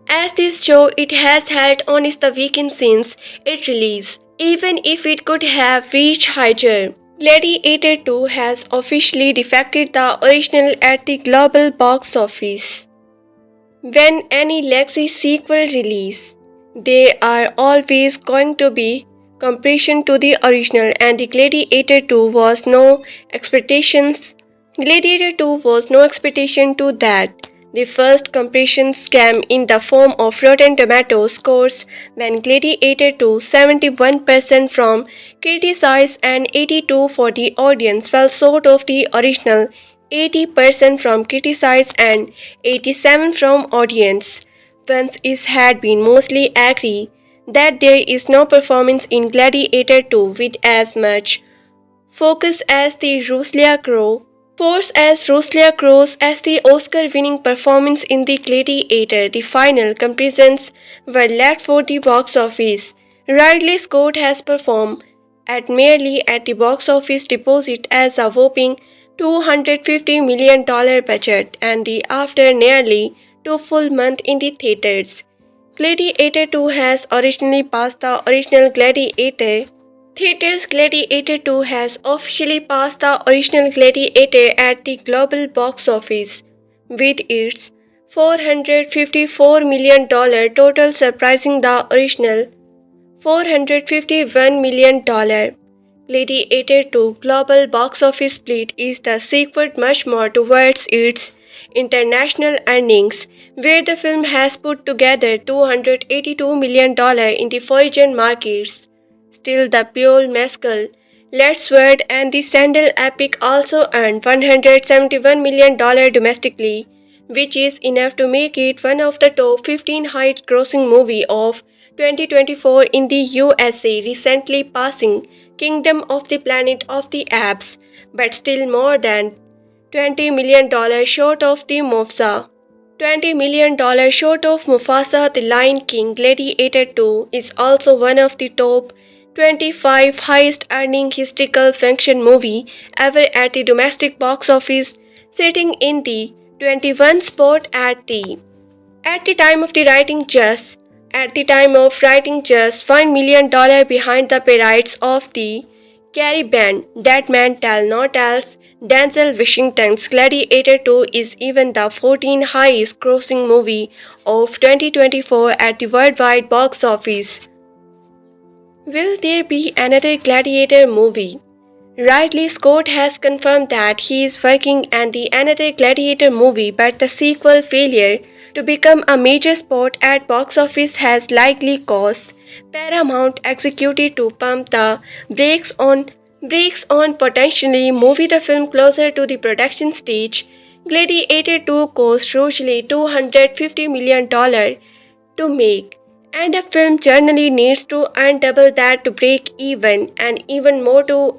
As this show it has held on its the weekend since its release, even if it could have reached higher. Gladiator 2 has officially defected the original at the global box office. When any legacy sequel release, they are always going to be comparison to the original, and the Gladiator 2 was no expectation to that. the first compression scam in the form of Rotten Tomato scores when Gladiator II 71% from critics and 82 for the audience fell short of the original 80% from critics and 87 from audience. Once it had been mostly agree that there is no performance in Gladiator II with as much focus as the Ruslia Crowe. Force as Ruslia Crowe's as the Oscar-winning performance in The Gladiator, the final comparisons were left for the box office. Ridley Scott has performed at merely at the box office deposit as a whopping $250 million budget and the after nearly 2 full months in the theaters. Gladiator 2 has originally passed the original Gladiator Theatre's Gladiator 2 has officially passed the original Gladiator at the global box office, with its $454 million total surpassing the original $451 million. Gladiator 2 global box office split is the sequel much more towards its international earnings, where the film has put together $282 million in the foreign markets. Still, the pure Mescal, Let's Word and the Sandal epic also earned $171 million domestically, which is enough to make it one of the top 15 highest grossing movie of 2024 in the USA, recently passing Kingdom of the Planet of the Apes, but still more than $20 million short of the Mufasa. $20 million short of Mufasa, The Lion King. Gladiator 2 is also one of the top 25 highest earning historical fiction movie ever at the domestic box office, sitting in the 21st spot at the time of the writing just $1 million behind the Pirates of the Caribbean. That Man Tell No Tales. Denzel Washington's Gladiator 2 is even the 14th highest grossing movie of 2024 at the worldwide box office. Will there be another Gladiator movie? Ridley Scott has confirmed that he is working on the another Gladiator movie, but the sequel failure to become a major spot at box office has likely caused Paramount executive to pump the brakes on potentially moving the film closer to the production stage. Gladiator 2 cost roughly $250 million to make, and a film generally needs to earn double that to break even, and even more to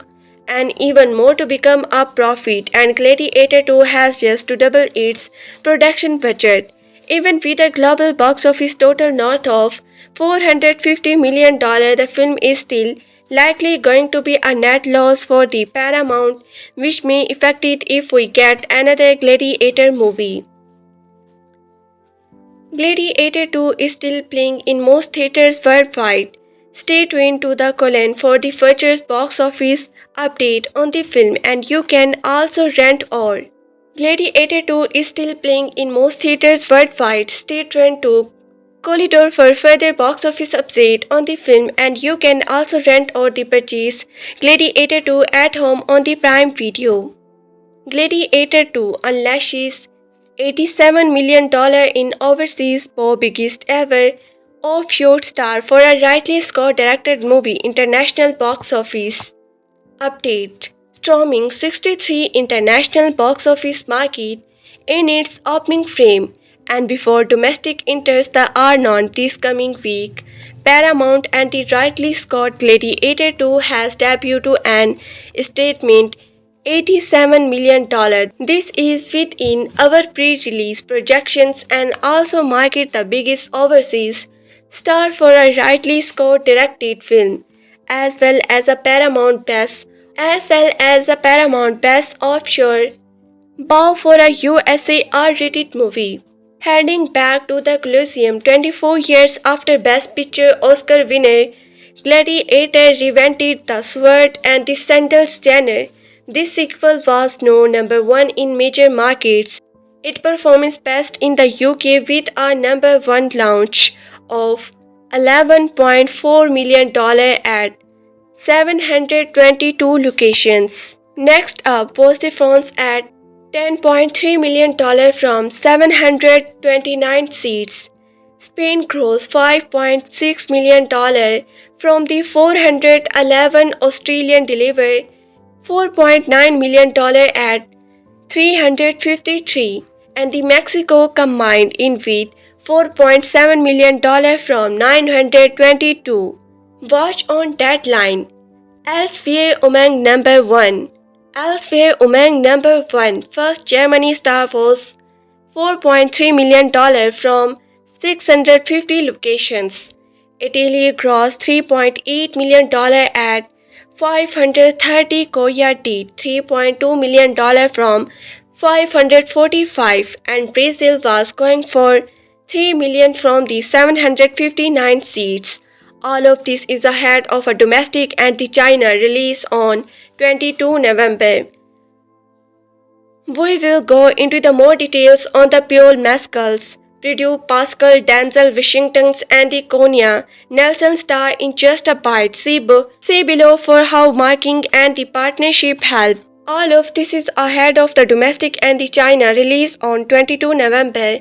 become a profit, and Gladiator 2 has just to double its production budget. Even with a global box office total north of $450 million, the film is still likely going to be a net loss for the Paramount, which may affect it if we get another Gladiator movie. Gladiator 2 is still playing in most theaters worldwide. Stay tuned to the colon for the future box office update on the film, and you can also rent or Gladiator 2 is still playing in most theaters worldwide. Stay tuned to Corridor for further box office update on the film, and you can also rent or the purchase Gladiator 2 at home on the Prime Video. Gladiator 2 unleashes $87 million in overseas for biggest ever offshore star for a Ridley Scott directed movie. International box office update. Storming 63 international box office market in its opening frame, and before domestic enters the Arnold this coming week, Paramount and the Ridley Scott Gladiator 2 has debuted an statement $87 million. This is within our pre-release projections and also market the biggest overseas star for a Ridley Scott directed film, as well as a Paramount Best Offshore bow for a USA R-rated movie. Heading back to the Colosseum 24 years after Best Picture Oscar winner, Gladiator reinvented the sword and the sandals genre. This sequel was now number one in major markets. It performed best in the UK with a number one launch of $11.4 million at 722 locations. Next up was the France at $10.3 million from 729 seats. Spain grows $5.6 million from the 411 Australian deliver $4.9 million at 353, and the Mexico combined in with $4.7 million from 922. Watch on deadline. Elsewhere among number 1. Elsewhere among number 1. First Germany star was $4.3 million from 650 locations. Italy grossed $3.8 million at 530. Korea did $3.2 million from 545, and Brazil was going for $3 million from the 759 seats. All of this is ahead of a domestic anti-China release on 22 November. We will go into the more details on the pure Mescals, Pedro, Pascal, Denzel, Washington's, and the Konya, Nelson star in just a bite. See below for how marking and the partnership help. All of this is ahead of the domestic and the China release on 22 November.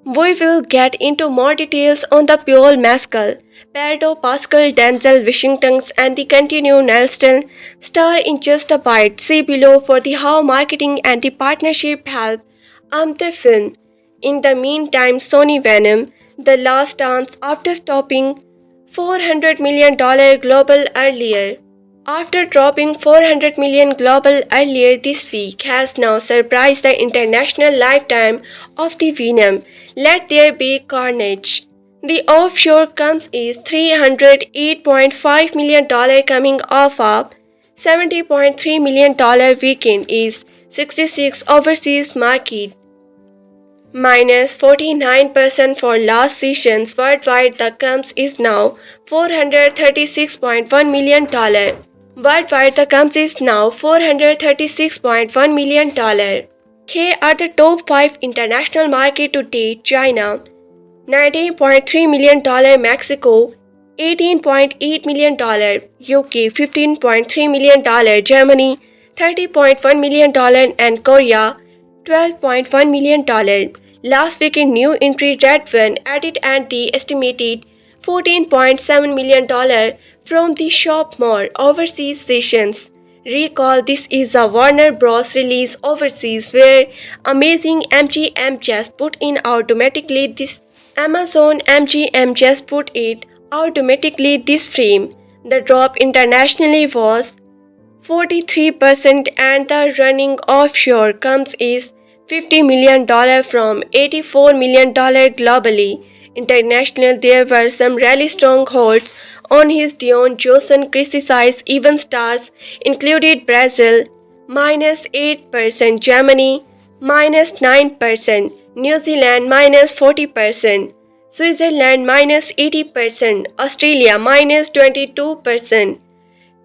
We will get into more details on the pure Mescal, Pedro, Pascal, Denzel, Washington's, and the continued Nelson star in just a bite. See below for the how marketing and the partnership help the film. In the meantime, Sony Venom, The Last Dance, after stopping $400 million global earlier. After dropping $400 million global earlier this week, has now surpassed the international lifetime of the Venom. Let There Be Carnage. The offshore comes is $308.5 million coming off of $70.3 million weekend is 66 overseas market. Minus 49% for last sessions worldwide. The comes is now $436.1 million. Worldwide the comes is now $436.1 million. Here are the top 5 international market to date. China $19.3 million, Mexico $18.8 million, UK $15.3 million, Germany $30.1 million, and Korea $12.1 million. Last week in new entry Red One added and the estimated $14.7 million from the shop more overseas sessions. Recall this is a Warner Bros. Release overseas where Amazing MGM just put in automatically this Amazon MGM just put it automatically this frame. The drop internationally was 43% and the running offshore comes is $50 million from $84 million globally. International there were some really strong holds on his Dion Johnson criticized even stars included Brazil minus 8%, Germany minus 9%, New Zealand minus 40%, Switzerland minus 80%, Australia minus 22%.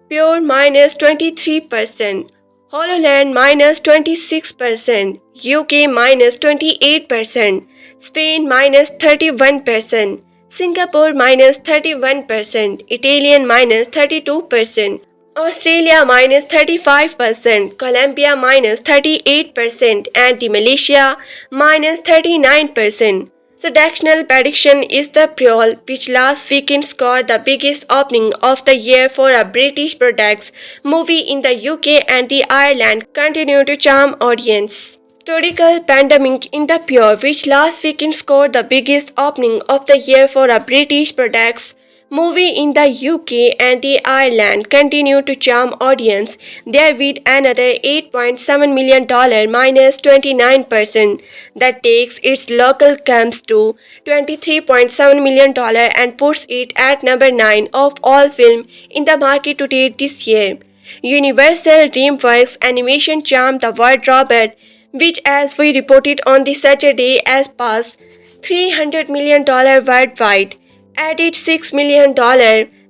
Pure minus 23%, HoloLand minus 26%, UK minus 28%, Spain minus 31%, Singapore minus 31%, Italian minus 32%, Australia minus 35%, Colombia minus 38%, and the Malaysia minus 39%. So Daxnal prediction is the Priol, which last weekend scored the biggest opening of the year for a British products movie in the UK, and the Ireland continue to charm audience. Historical pandemic in the Pure, which last weekend scored the biggest opening of the year for a British products movie in the UK, and the Ireland continue to charm audience there with another $8.7 million minus 29%. That takes its local comes to $23.7 million and puts it at number 9 of all film in the market to date this year. Universal DreamWorks Animation charmed the world Robert, which as we reported on the Saturday as past $300 million worldwide, added $6 million.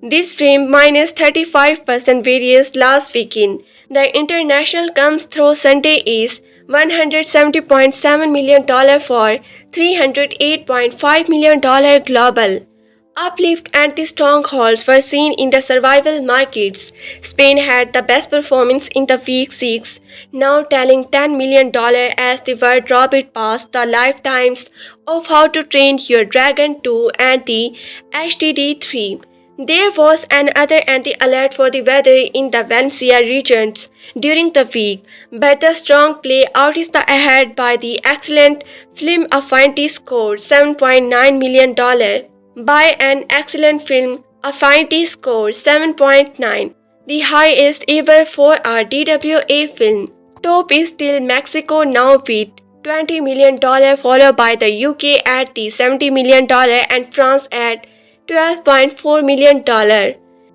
This frame minus 35% various last weekend. The international comes through Sunday is $170.7 million for $308.5 million global. Uplift and the strongholds were seen in the survival markets. Spain had the best performance in the week 6, now tallying $10 million as the world rapid passed the lifetimes of How to Train Your Dragon 2 and the HTD 3. There was another anti-alert for the weather in the Valencia regions during the week, but the strong play out is the ahead by the excellent film Affinity scored $7.9 million. By an excellent film, Affinity scored 7.9, the highest ever for a DWA film. Top is still Mexico now with $20 million, followed by the UK at the $70 million and France at $12.4 million.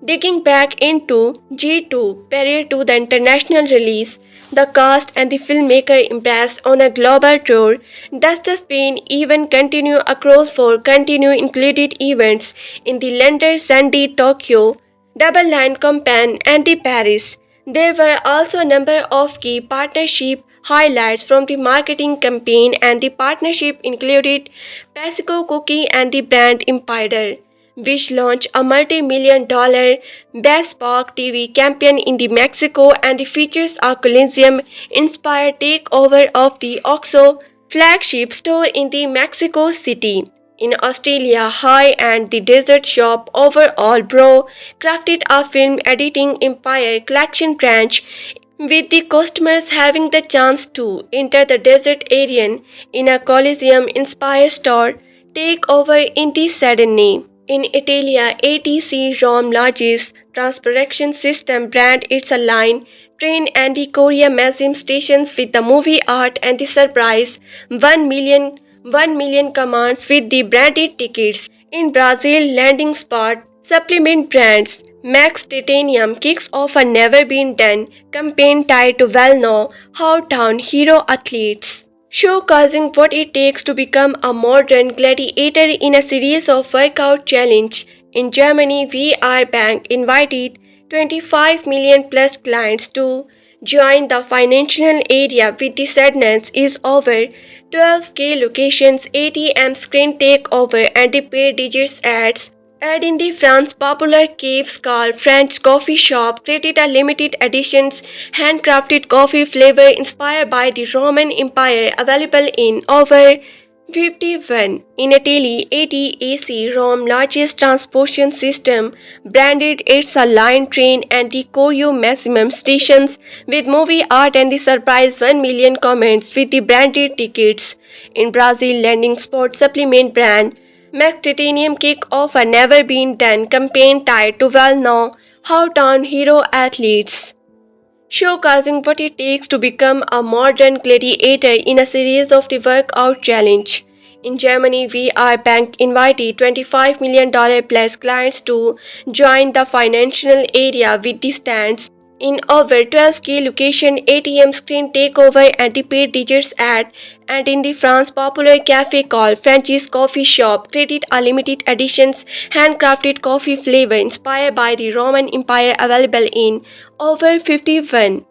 Digging back into G2 prior to the international release, the cast and the filmmaker impressed on a global tour. Does the Spain even continue across four continue included events in the London, Sunday, Tokyo, Double Line Campaign and the Paris? There were also a number of key partnership highlights from the marketing campaign, and the partnership included Pascal Cookie and the brand Empire, which launched a multi-million-dollar bespoke TV campaign in the Mexico and features a Coliseum-inspired takeover of the OXXO flagship store in the Mexico City. In Australia, High and the Desert Shop overall bro crafted a film editing empire collection branch with the customers having the chance to enter the desert area in a Coliseum inspired store takeover in the Sydney. In Italy, ATC Rome largest transportation system brand its a line, train and the Korea Maxim stations with the movie art and the surprise 1 million commands with the branded tickets. In Brazil, landing spot supplement brands Max Titanium kicks off a never been done campaign tied to well-known Howtown hero athletes, showcasing what it takes to become a modern gladiator in a series of workout challenge. In Germany, VR Bank invited 25 million plus clients to join the financial area with the sadness is over 12K locations, ATM screen takeover and the paid digits ads. And in the France, popular Caves called French coffee shop created a limited editions handcrafted coffee flavor inspired by the Roman Empire, available in over 51. In Italy, ATAC Rome largest transportation system branded its a line train and the Corio Maximum stations with movie art and the surprise 1 million comments with the branded tickets. In Brazil, landing spot supplement brand Max Titanium kick off a never been done campaign tied to well-known Howtown hero athletes, showcasing what it takes to become a modern gladiator in a series of the workout challenge. In Germany, VR Bank invited $25 million plus clients to join the financial area with the stands in over 12K location, ATM screen takeover and the paid digits ad. And in the France, popular cafe called French's Coffee Shop created a limited editions handcrafted coffee flavor inspired by the Roman Empire, available in over 51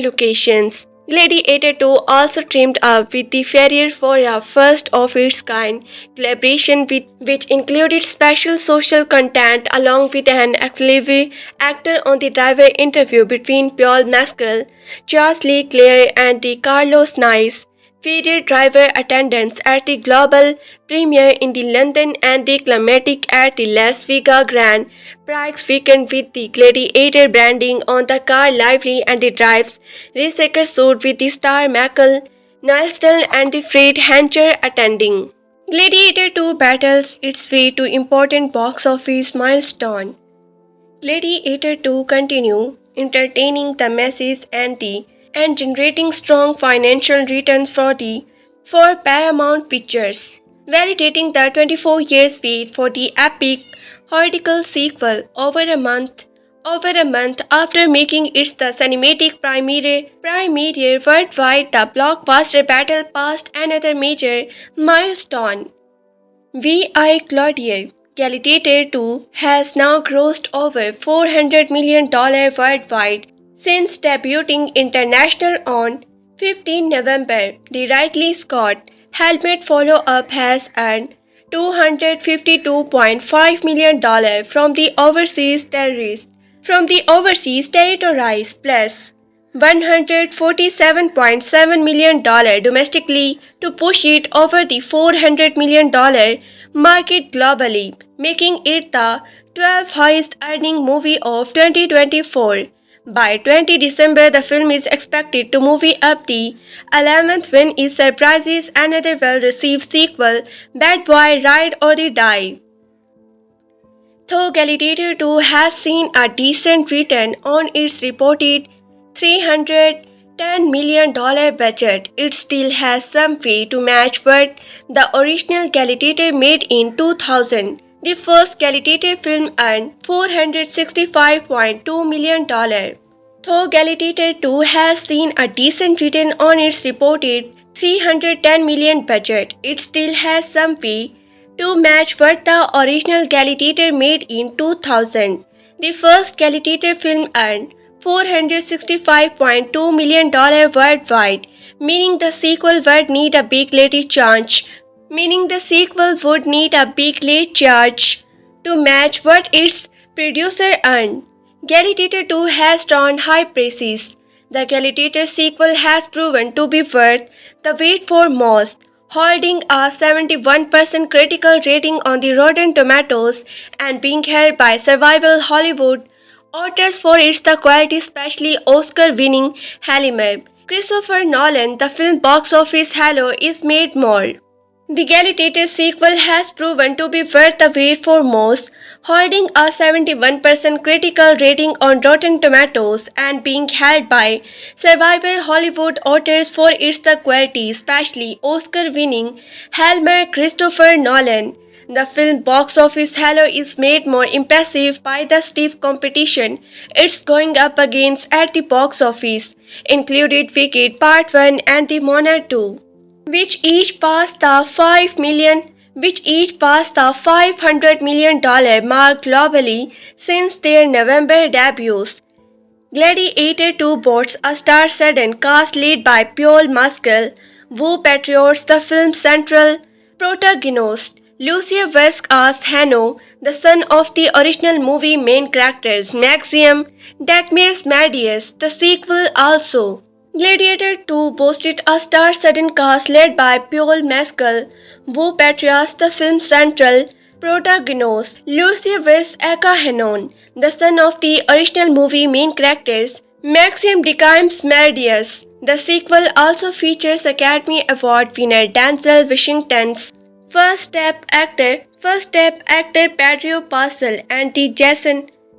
locations. Gladiator II also teamed up with the Ferrier for a first of its kind collaboration which included special social content along with an auxiliary actor on the driver interview between Paul Mescal, Charles Lee Clare and the Carlos Nice. Ferrier driver attendance at the global premiere in the London and the climatic at the Las Vegas Grand Prix weekend with the Gladiator branding on the car lively and the drives racecar suit with the star Michael Milestones and the Fred Hancher attending. Gladiator 2 battles its way to important box office milestone. Gladiator 2 continue entertaining the masses and generating strong financial returns for Paramount Pictures, validating the 24 years wait for the epic horrical sequel over a month after making its the cinematic premiere worldwide. The blockbuster battle passed another major milestone. VI Gladiator II has now grossed over $400 million worldwide since debuting international on 15 November. The Ridley Scott helmet follow-up has earned $252.5 million from the overseas territories plus $147.7 million domestically to push it over the $400 million market globally, making it the 12th highest earning movie of 2024. By 20 December, the film is expected to move up the 11th when it surprises another well-received sequel, Bad Boy Ride or the Die. Though Gladiator II has seen a decent return on its reported $310 million budget, it still has some way to match what the original Gladiator made in 2000. The first Gladiator film earned $465.2 million. Though Gladiator II has seen a decent return on its reported $310 million budget, it still has some way to match what the original Gladiator made in 2000. The first Gladiator film earned $465.2 million worldwide, meaning the sequel would need a big late charge. To match what its producer earned. Gladiator 2 has drawn high praises. The Gladiator sequel has proven to be worth the wait for most, holding a 71% critical rating on the Rotten Tomatoes and being held by Survival Hollywood authors for its the quality, especially Oscar-winning Halmer. Christopher Nolan, the film box office halo is made more. The Gladiator sequel has proven to be worth the wait for most, holding a 71% critical rating on Rotten Tomatoes and being held by Survivor Hollywood authors for its the quality, especially Oscar-winning Halmer Christopher Nolan. The film box office halo is made more impressive by the stiff competition it's going up against at the box office, included Wicked Part 1 and The Monarch 2. Which each passed the $500 million mark globally since their November debuts. Gladiator 2 boasts a star-studded cast led by Mescal, who portrays the film's central protagonist. Lucius as Hanno, the son of the original movie main characters Maximus, Medius. The sequel also. Gladiator 2 boasted a star-studded cast led by Mescal, who portrays the film's central protagonist, Lucius Hannon, the son of the original movie main characters, Maximus becomes Medius. The sequel also features Academy Award winner Denzel Washington's first-step actor Pedro Pascal and the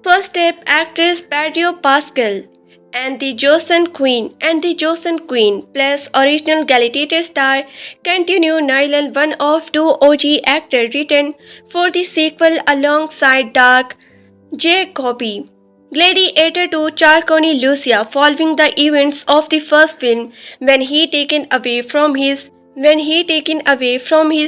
first-step actress Pedro Pascal and the Joseon Queen plus original Gladiator star continue Nylan, one of two OG actors written for the sequel alongside Dark Jacobi. Gladiator 2 Charconi Lucia following the events of the first film when he taken away from his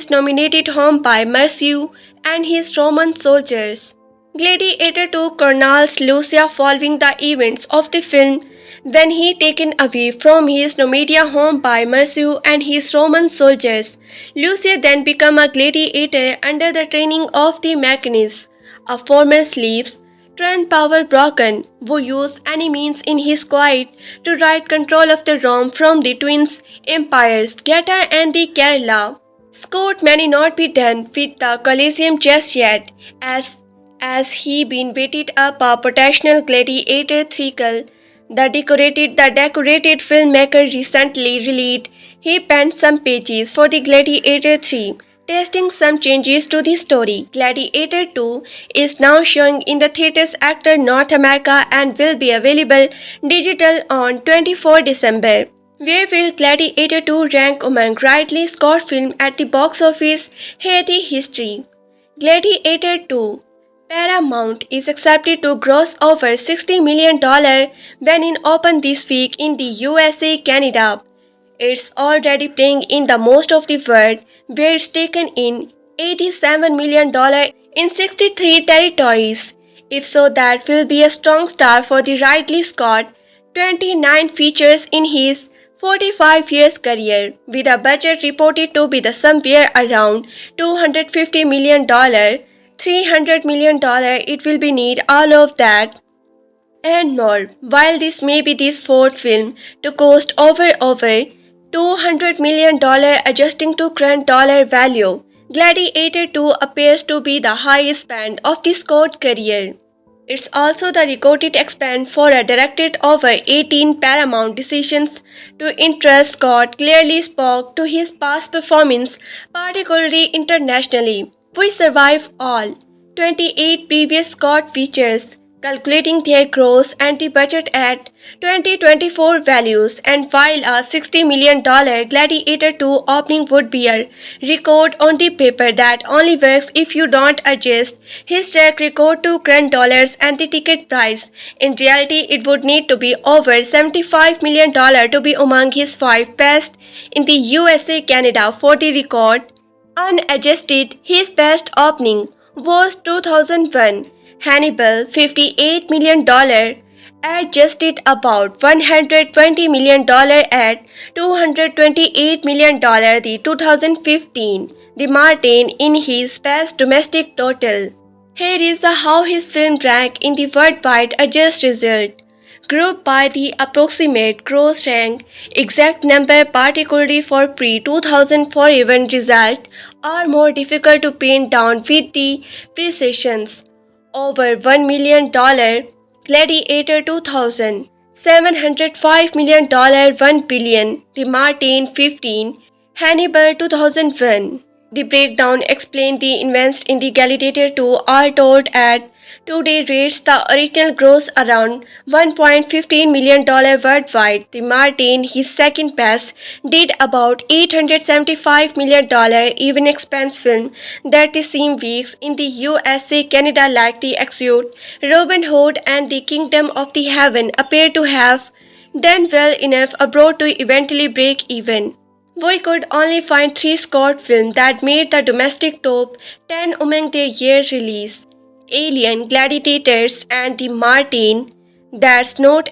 nominated home by Merciu and his Roman soldiers. Gladiator 2 chronicles Lucia following the events of the film when he taken away from his nominated home by Merciu and his Roman soldiers. Lucia then became a gladiator under the training of the Maximus, a former slave turned power broken who used any means in his quiet to write control of the Rome from the twin empires Geta and the Kerala. Scott may not be done with the Colosseum just yet, as he been waited up a potential Gladiator sequel. The decorated filmmaker recently released he penned some pages for the Gladiator 3, testing some changes to the story. Gladiator 2 is now showing in the theaters across North America and will be available digital on 24 December. Where will Gladiator 2 rank among Ridley Scott films at the box office? Here the history. Gladiator 2 Paramount is expected to gross over $60 million when it opened this week in the USA, Canada. It's already playing in the most of the world, where it's taken in $87 million in 63 territories. If so, that will be a strong start for the Ridley Scott. 29 features in his 45 years career, with a budget reported to be the somewhere around $250 million, $300 million. It will be need all of that and more. While this may be this fourth film to cost over $200 million adjusting to current dollar value, Gladiator 2 appears to be the highest spend of the Scott career. It's also the recorded expend for a directed over 18 Paramount decisions to interest. Scott clearly spoke to his past performance, particularly internationally. We survive all 28 previous Scott features, calculating their gross and the budget at 2024 values, and while a $60 million Gladiator 2 opening would be a record on the paper that only works if you don't adjust his track record to current dollars and the ticket price. In reality, it would need to be over $75 million to be among his 5 best in the USA Canada. For the record, unadjusted, his best opening was 2001 Hannibal $58 million, adjusted about $120 million at $228 million the 2015 The Martin in his best domestic total. Here is how his film ranked in the worldwide adjust result. Grouped by the approximate gross rank, exact number particularly for pre-2004 event result are more difficult to pin down with the precisions. Over $1 million, Gladiator 2000, $705 million, $1 billion, The Martin 15, Hannibal 2001. The breakdown explained the invest in the Gladiator 2 all told at today rates the original gross around $1.15 million worldwide. The Martin, his second best, did about $875 million even expense film that the same weeks in the USA Canada, like the Exile, Robin Hood and the Kingdom of the Heaven, appear to have done well enough abroad to eventually break even. We could only find 3 Scott films that made the domestic top 10 among their year release: Alien, Gladiators, and The Martin. That not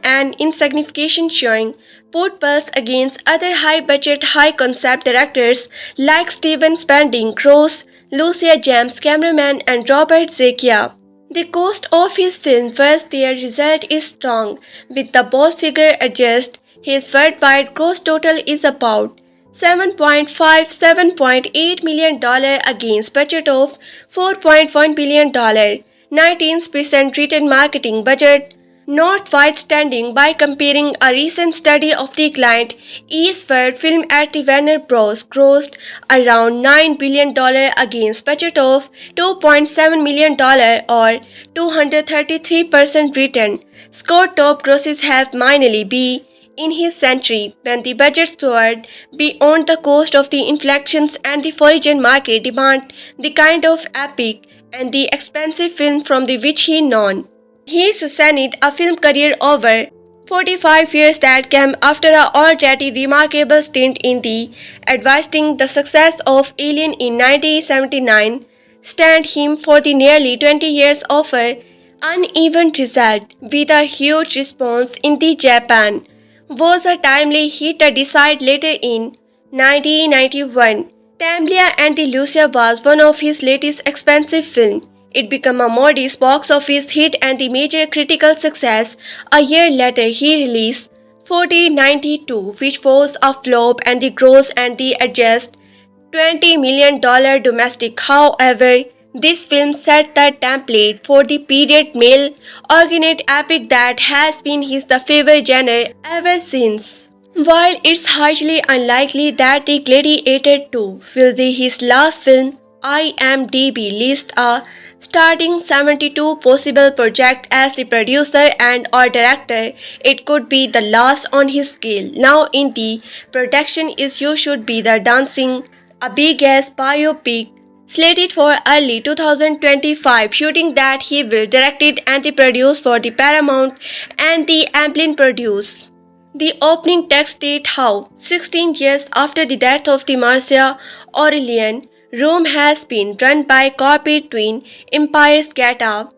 an insignificant showing put Pulse against other high-budget, high-concept directors like Steven Spending, Gross, Lucia James, cameraman, and Robert Zekia. The cost of his film was their result is strong. With the boss figure adjust, his worldwide gross total is about $7.8 million against budget of $4.1 billion, 19% return marketing budget. Notwithstanding, by comparing a recent study of the client Eastward film at the Warner Bros. Grossed around $9 billion against budget of $2.7 million or 233% return. Scott top grosses have minorly be in his century when the budget soared beyond the cost of the inflections and the foreign market demand the kind of epic and the expensive film from the which he known. He sustained a film career over 45 years that came after a already remarkable stint in the advancing the success of Alien in 1979 stand him for the nearly 20 years of a uneven result with a huge response in the Japan was a timely hit to decide later in 1991. Tamblia and the Lucia was one of his latest expensive films. It became a modest box office hit and the major critical success. A year later, he released 4092, which was a flop, and the gross and the adjust $20 million domestic. However, this film set the template for the period male ornate epic that has been his the favorite genre ever since. While it's highly unlikely that The Gladiator 2 will be his last film, IMDb lists a starting 72 possible projects as the producer and or director. It could be the last on his scale. Now in the production issue should be The Dancing, a big-ass biopic slated for early 2025, shooting that he will direct it and produce for the Paramount and the Amblin produce. The opening text states how, 16 years after the death of the Marcia Aurelian, Rome has been run by corporate twin empires get up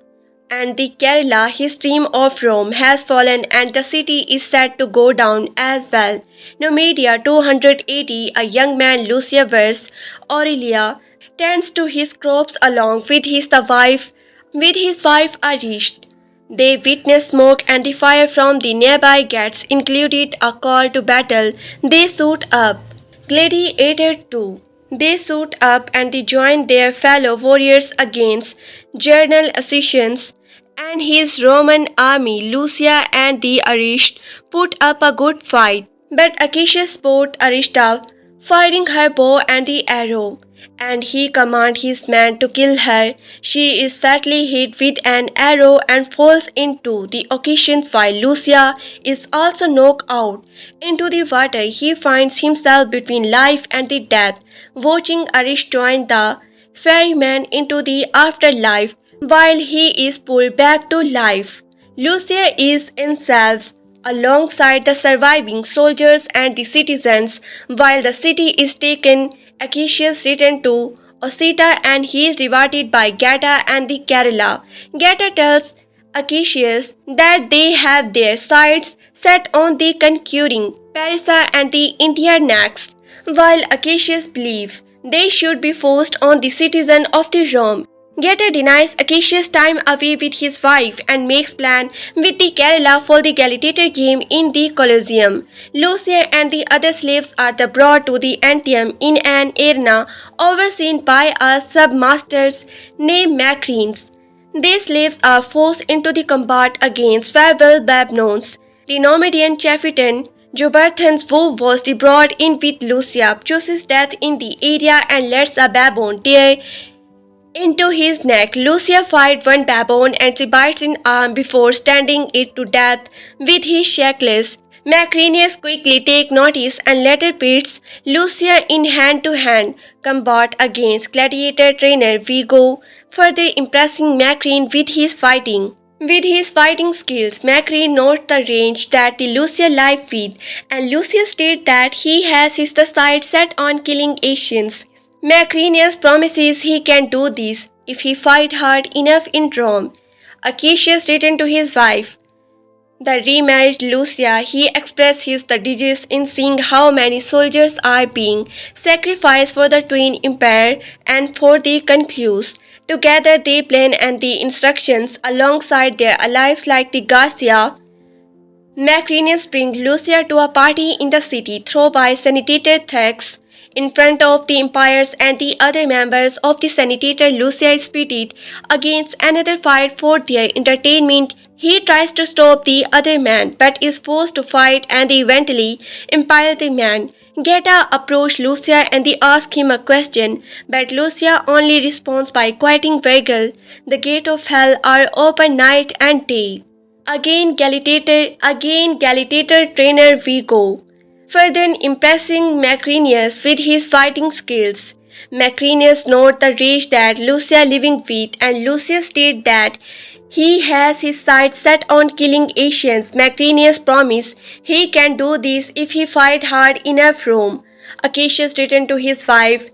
and the Kerala, his team of Rome has fallen and the city is set to go down as well. Numidia 280, a young man Lucius Aurelia, tends to his crops along with his wife Arisht. They witness smoke and the fire from the nearby gates, included a call to battle. They suit up. Gladiator II. They suit up and they join their fellow warriors against General Assassins and his Roman army. Lucia and the Arish put up a good fight, but Acacia spot Arista, firing her bow and the arrow, and he commands his men to kill her. She is fatally hit with an arrow and falls into the occasions while Lucia is also knocked out into the water. He finds himself between life and the death, watching Arish join the ferryman into the afterlife while he is pulled back to life. Lucia is himself alongside the surviving soldiers and the citizens while the city is taken. Acacius returned to Osita and he is rewarded by Gata and the Kerala. Gata tells Acacius that they have their sights set on the conquering Parisa and the India next, while Acacius believes they should be forced on the citizen of the Rome. Geta denies Acacius time away with his wife and makes plan with the Kerala for the gladiator game in the Colosseum. Lucia and the other slaves are brought to the Antium in an arena overseen by a submasters named Macrines. These slaves are forced into the combat against feral Babylons. The Numidian chieftain Jobarthan's who was brought in with Lucia chooses death in the area and lets a baboon tear into his neck. Lucia fights one baboon and she bites an arm before standing it to death with his shackles. Macrinus quickly takes notice and later pits Lucia in hand-to-hand combat against gladiator trainer Vigo, further impressing Macrine with his fighting. With his fighting skills, Macrine notes the range that the Lucia lies with, and Lucius states that he has his sights set on killing Asians. Macrinus promises he can do this if he fights hard enough in Rome. Acacius returned to his wife, the remarried Lucia. He expresses his distress in seeing how many soldiers are being sacrificed for the twin empire and for the conquest. Together they plan and the instructions alongside their allies like the Garcia. Macrinus brings Lucia to a party in the city thrown by Senator Thax. In front of the empires and the other members of the Senator, Lucia is pitted against another fight for their entertainment. He tries to stop the other man but is forced to fight and eventually impale the man. Geta approaches Lucia and they ask him a question, but Lucia only responds by quieting Virgil. The gates of hell are open night and day. Again Gladiator trainer Vigo, further impressing Macrinus with his fighting skills. Macrinus notes the rage that Lucia living with, and Lucius states that he has his sights set on killing Asians. Macrinus promises he can do this if he fights hard enough. Rome. Acacius returned to his wife.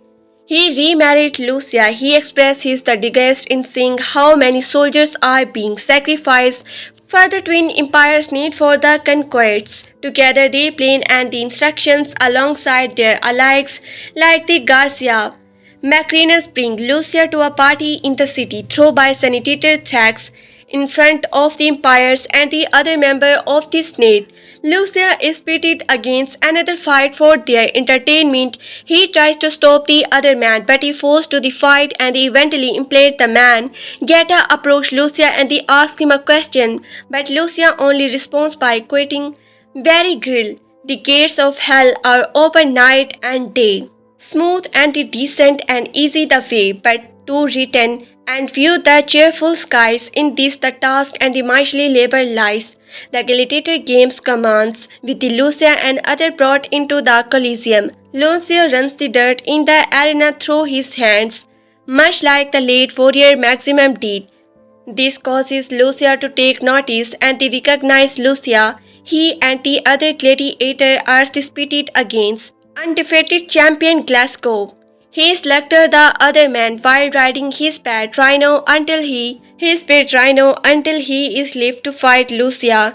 He remarried Lucia. He expressed his disgust in seeing how many soldiers are being sacrificed for the twin empires' need for the conquests. Together they plan and the instructions alongside their allies like the Garcia. Macrinus brings Lucia to a party in the city thrown by Senator Thax in front of the empires and the other member of the Senate. Lucia is pitted against another fight for their entertainment. He tries to stop the other man but he forced to the fight and eventually impaled the man. Geta approaches Lucia and they ask him a question, but Lucia only responds by quitting. Very grill. The gates of hell are open night and day. Smooth and decent and easy the way, but to return and view the cheerful skies in this the task and the mighty labor lies. The gladiator games commands with the Lucia and other brought into the Colosseum. Lucio runs the dirt in the arena through his hands, much like the late warrior Maximus did. This causes Lucia to take notice and they recognize Lucia. He and the other gladiator are disputed against undefeated champion Glasgow. He slaughtered the other man while riding his pet rhino until he is left to fight Lucia.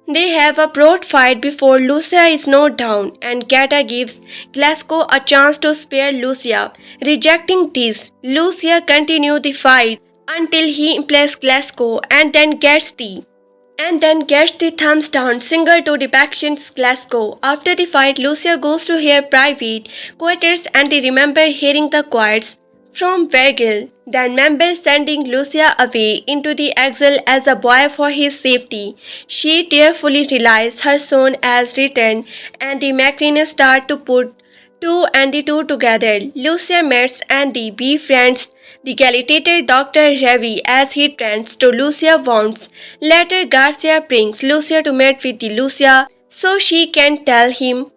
They have a broad fight before Lucia is knocked down, and Gata gives Glasgow a chance to spare Lucia. Rejecting this, Lucia continues the fight until he impales Glasgow and then gets the thumbs down single to the patient's Glasgow. After the fight, Lucia goes to her private quarters and they remember hearing the choirs from Virgil, then members sending Lucia away into the exile as a boy for his safety. She tearfully realizes her son has returned and the Macrines start to put two together. Lucia meets and they befriends the Gladiator Dr. Ravi as he turns to Lucia wounds. Later, Garcia brings Lucia to meet with the Lucia so she can tell him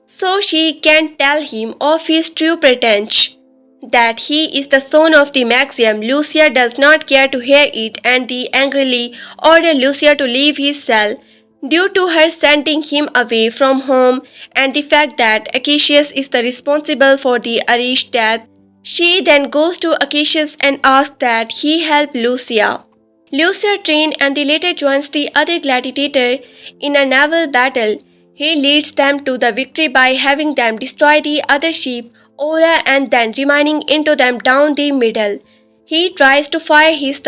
of his true pretense that he is the son of the Maxium. Lucia does not care to hear it and they angrily order Lucia to leave his cell due to her sending him away from home and the fact that Acacius is the responsible for the Arish death. She then goes to Acacius and asks that he help Lucia. Lucia trains and he later joins the other gladiator in a naval battle. He leads them to the victory by having them destroy the other ship, Aura, and then remaining into them down the middle. He tries to fire his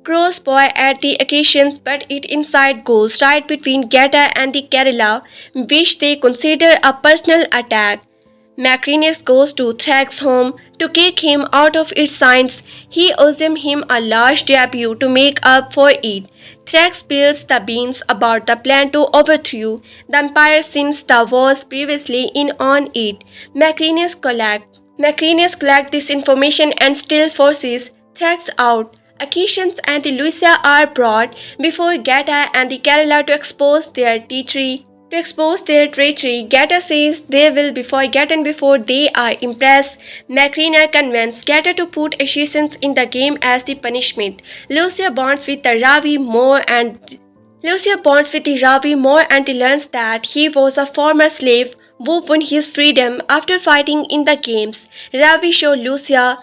crossbow at the Acacians, but it inside goes right between Geta and the Kerala, which they consider a personal attack. Macrines goes to Thrax's home to kick him out of its signs. He owes him a large debut to make up for it. Thrax spills the beans about the plan to overthrow the empire since the was previously in on it. Macrines collect this information and still forces Thrax out. Acacians and the Lucia are brought before Geta and the Kerala to expose their treachery. Geta says they will be forgotten before they are impressed. Macrina convinces Geta to put Acacians in the game as the punishment. Lucia bonds with the Ravi more and learns that he was a former slave who won his freedom after fighting in the games. Ravi shows Lucia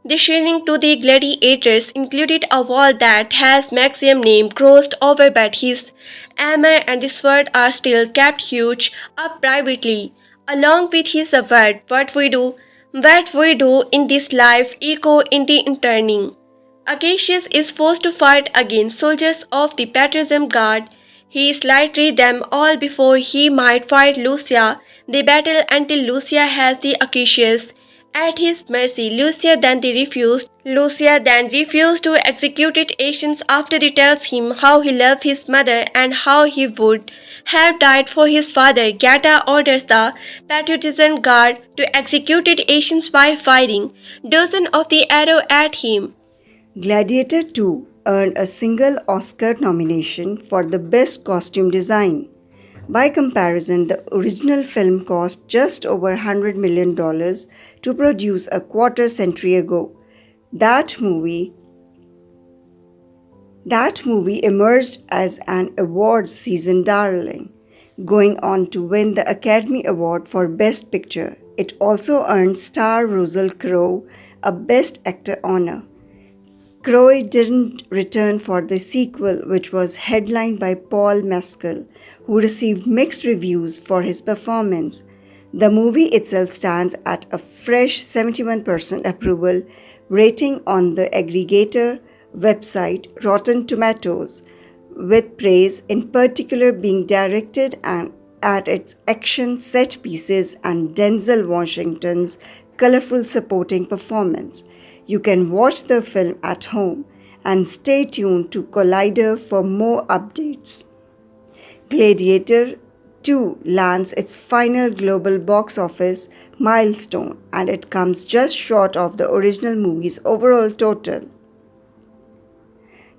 the shielding to the gladiators included a wall that has Maxium name crossed over, but his armor and the sword are still kept huge up privately, along with his word. What we do in this life echo in the interning. Acacius is forced to fight against soldiers of the Patrician Guard. He slaughters them all before he might fight Lucia. They battle until Lucia has the Acacius at his mercy. Lucia then refused to execute it Asians after he tells him how he loved his mother and how he would have died for his father. Gata orders the Patrician Guard to execute it Asians by firing dozens of the arrow at him. Gladiator II earned a single Oscar nomination for the Best Costume Design. By comparison, the original film cost just over $100 million to produce a quarter century ago. That movie emerged as an awards season darling, going on to win the Academy Award for Best Picture. It also earned star Russell Crowe a Best Actor honor. Crowe didn't return for the sequel, which was headlined by Paul Mescal, who received mixed reviews for his performance. The movie itself stands at a fresh 71% approval rating on the aggregator website Rotten Tomatoes, with praise in particular being directed at its action set pieces and Denzel Washington's colorful supporting performance. You can watch the film at home and stay tuned to Collider for more updates. Gladiator II lands its final global box office milestone, and it comes just short of the original movie's overall total.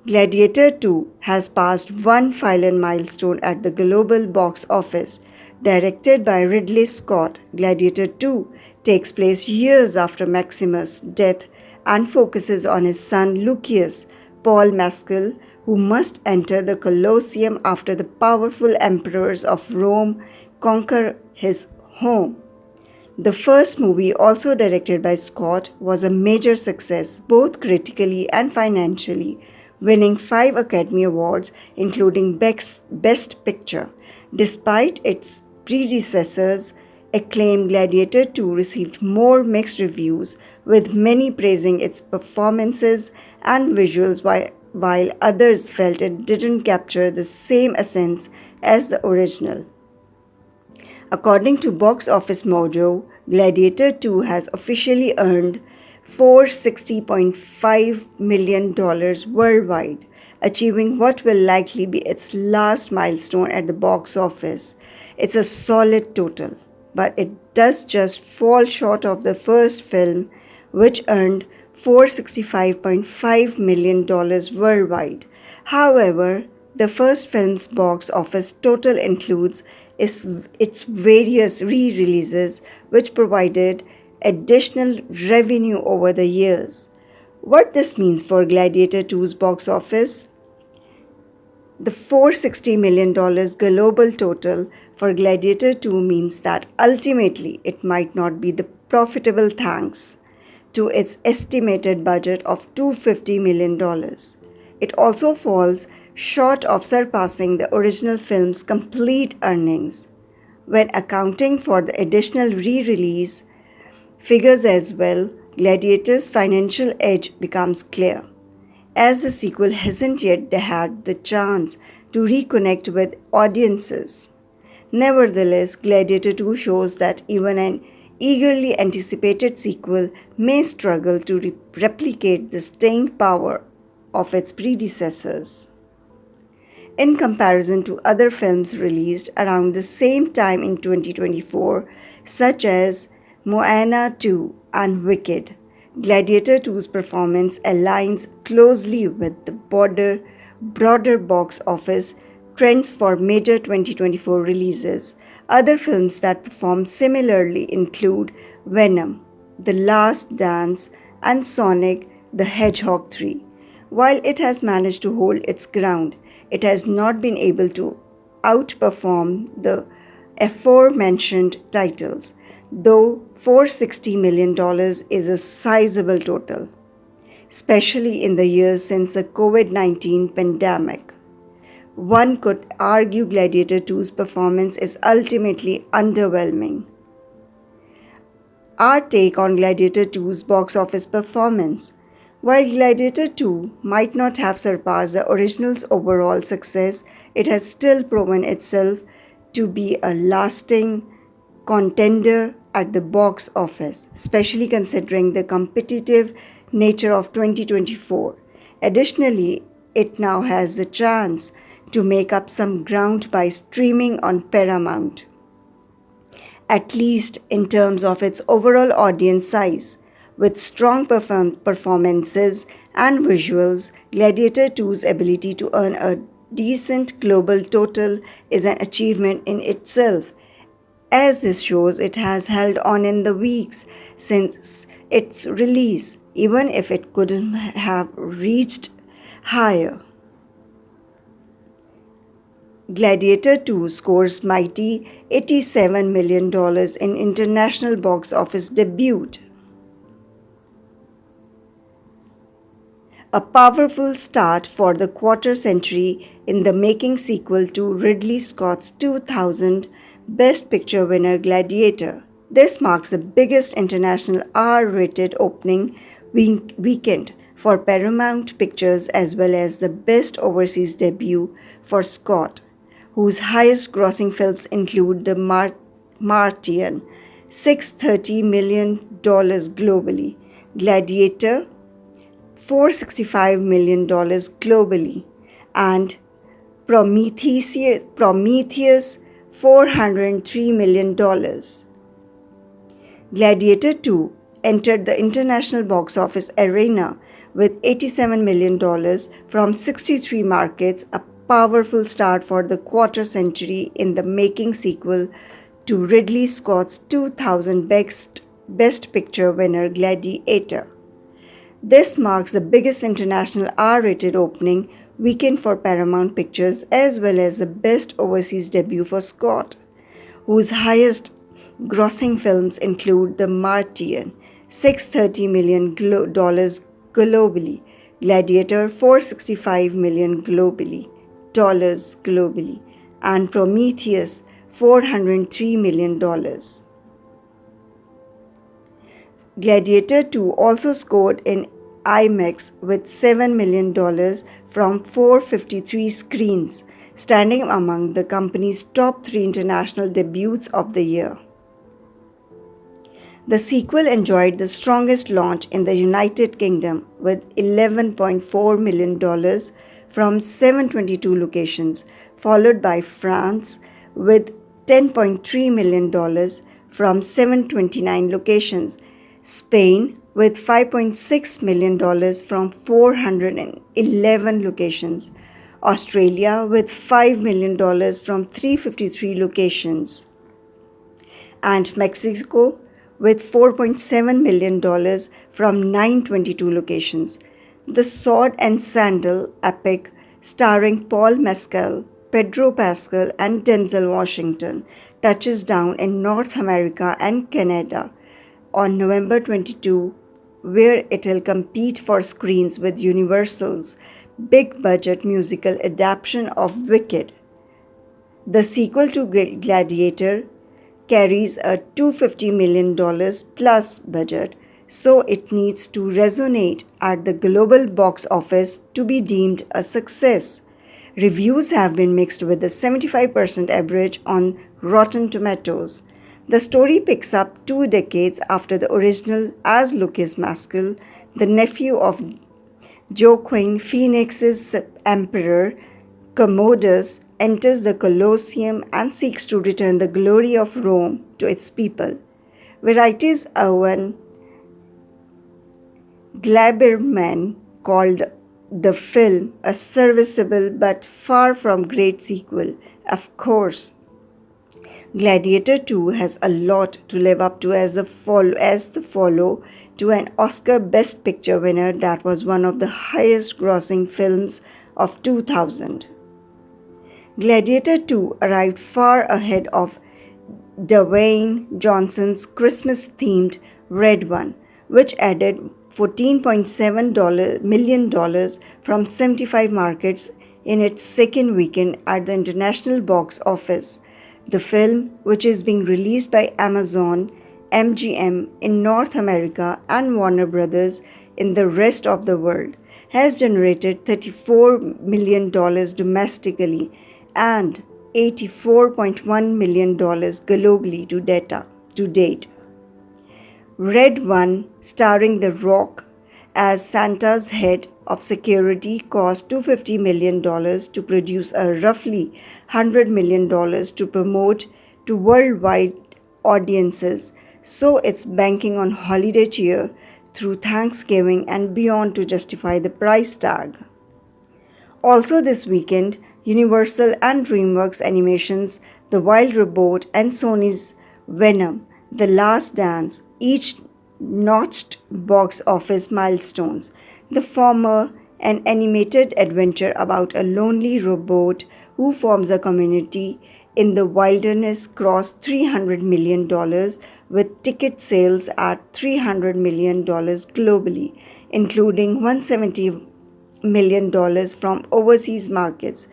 Gladiator II has passed one final milestone at the global box office. Directed by Ridley Scott, Gladiator II takes place years after Maximus' death and focuses on his son Lucius, Paul Mescal, who must enter the Colosseum after the powerful emperors of Rome conquer his home. The first movie, also directed by Scott, was a major success both critically and financially, winning 5 Academy Awards, including Best Picture. Despite its predecessors, acclaimed Gladiator II received more mixed reviews, with many praising its performances and visuals while others felt it didn't capture the same essence as the original. According to Box Office Mojo, Gladiator II has officially earned $460.5 million worldwide, achieving what will likely be its last milestone at the box office. It's a solid total, but it does just fall short of the first film, which earned $465.5 million worldwide. However, the first film's box office total includes its various re releases, which provided additional revenue over the years. What this means for Gladiator 2's box office? The $460 million global total for Gladiator 2 means that ultimately it might not be the profitable thanks to its estimated budget of $250 million. It also falls short of surpassing the original film's complete earnings. When accounting for the additional re release figures as well, Gladiator's financial edge becomes clear, as the sequel hasn't yet had the chance to reconnect with audiences. Nevertheless, Gladiator 2 shows that even an eagerly anticipated sequel may struggle to replicate the staying power of its predecessors. In comparison to other films released around the same time in 2024, such as Moana 2 and Wicked, Gladiator 2's performance aligns closely with the broader box office trends for major 2024 releases. Other films that perform similarly include Venom, The Last Dance, and Sonic the Hedgehog 3. While it has managed to hold its ground, it has not been able to outperform the aforementioned titles, though $460 million is a sizable total, especially in the years since the COVID-19 pandemic. One could argue Gladiator 2's performance is ultimately underwhelming. Our take on Gladiator 2's box office performance. While Gladiator 2 might not have surpassed the original's overall success, it has still proven itself to be a lasting contender at the box office, especially considering the competitive nature of 2024. Additionally, it now has the chance to make up some ground by streaming on Paramount, at least in terms of its overall audience size. With strong performances and visuals, Gladiator 2's ability to earn a decent global total is an achievement in itself. As this shows, it has held on in the weeks since its release, even if it couldn't have reached higher. Gladiator 2 scores mighty $87 million in international box office debut. A powerful start for the quarter century in the making sequel to Ridley Scott's 2000 Best Picture winner Gladiator. This marks the biggest international R-rated opening weekend for Paramount Pictures as well as the best overseas debut for Scott, whose highest grossing films include The Martian, $630 million globally, Gladiator, $465 million globally, and Prometheus $403 million. Gladiator 2 entered the international box office arena with $87 million from 63 markets, a powerful start for the quarter century in the making sequel to Ridley Scott's 2000 Best Picture winner Gladiator. This marks the biggest international R-rated opening weekend for Paramount Pictures as well as the best overseas debut for Scott, whose highest grossing films include The Martian, $630 million globally, Gladiator, $465 million globally, and Prometheus, $403 million. Gladiator II also scored in IMAX with $7 million from 453 screens, standing among the company's top 3 international debuts of the year. The sequel enjoyed the strongest launch in the United Kingdom with $11.4 million from 722 locations, followed by France with $10.3 million from 729 locations, Spain with $5.6 million from 411 locations, Australia with $5 million from 353 locations, and Mexico with $4.7 million from 922 locations. The Sword and Sandal epic starring Paul Mescal, Pedro Pascal, and Denzel Washington touches down in North America and Canada on November 22, where it'll compete for screens with Universal's big-budget musical adaptation of Wicked. The sequel to Gladiator carries a $250 million plus budget, so it needs to resonate at the global box office to be deemed a success. Reviews have been mixed with a 75% average on Rotten Tomatoes. The story picks up 2 decades after the original as Lucius Mescal, the nephew of Joaquin Phoenix's Emperor Commodus, enters the Colosseum and seeks to return the glory of Rome to its people. Variety's Owen Gleiberman called the film a serviceable but far from great sequel. Of course, Gladiator II has a lot to live up to as the follow to an Oscar Best Picture winner that was one of the highest grossing films of 2000. Gladiator II arrived far ahead of Dwayne Johnson's Christmas-themed Red One, which added $14.7 million from 75 markets in its second weekend at the international box office. The film, which is being released by Amazon MGM in North America and Warner Brothers in the rest of the world, has generated $34 million domestically and $84.1 million globally to date. Red One, starring The Rock as Santa's head of security, cost $250 million to produce a roughly $100 million to promote to worldwide audiences, so it's banking on holiday cheer through Thanksgiving and beyond to justify the price tag. Also this weekend, Universal and DreamWorks Animation's The Wild Robot and Sony's Venom: The Last Dance each notched box office milestones. The former, an animated adventure about a lonely robot who forms a community in the wilderness, crossed $300 million with ticket sales at $300 million globally, including $170 million from overseas markets.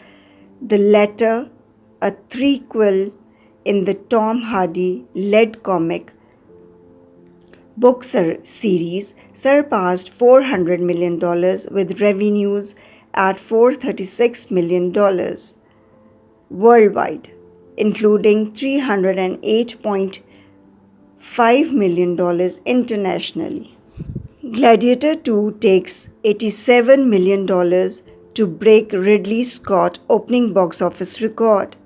The latter, a threequel in the Tom Hardy-led comic book series, surpassed $400 million with revenues at $436 million worldwide, including $308.5 million internationally. Gladiator II takes $87 million to break Ridley Scott opening box office record.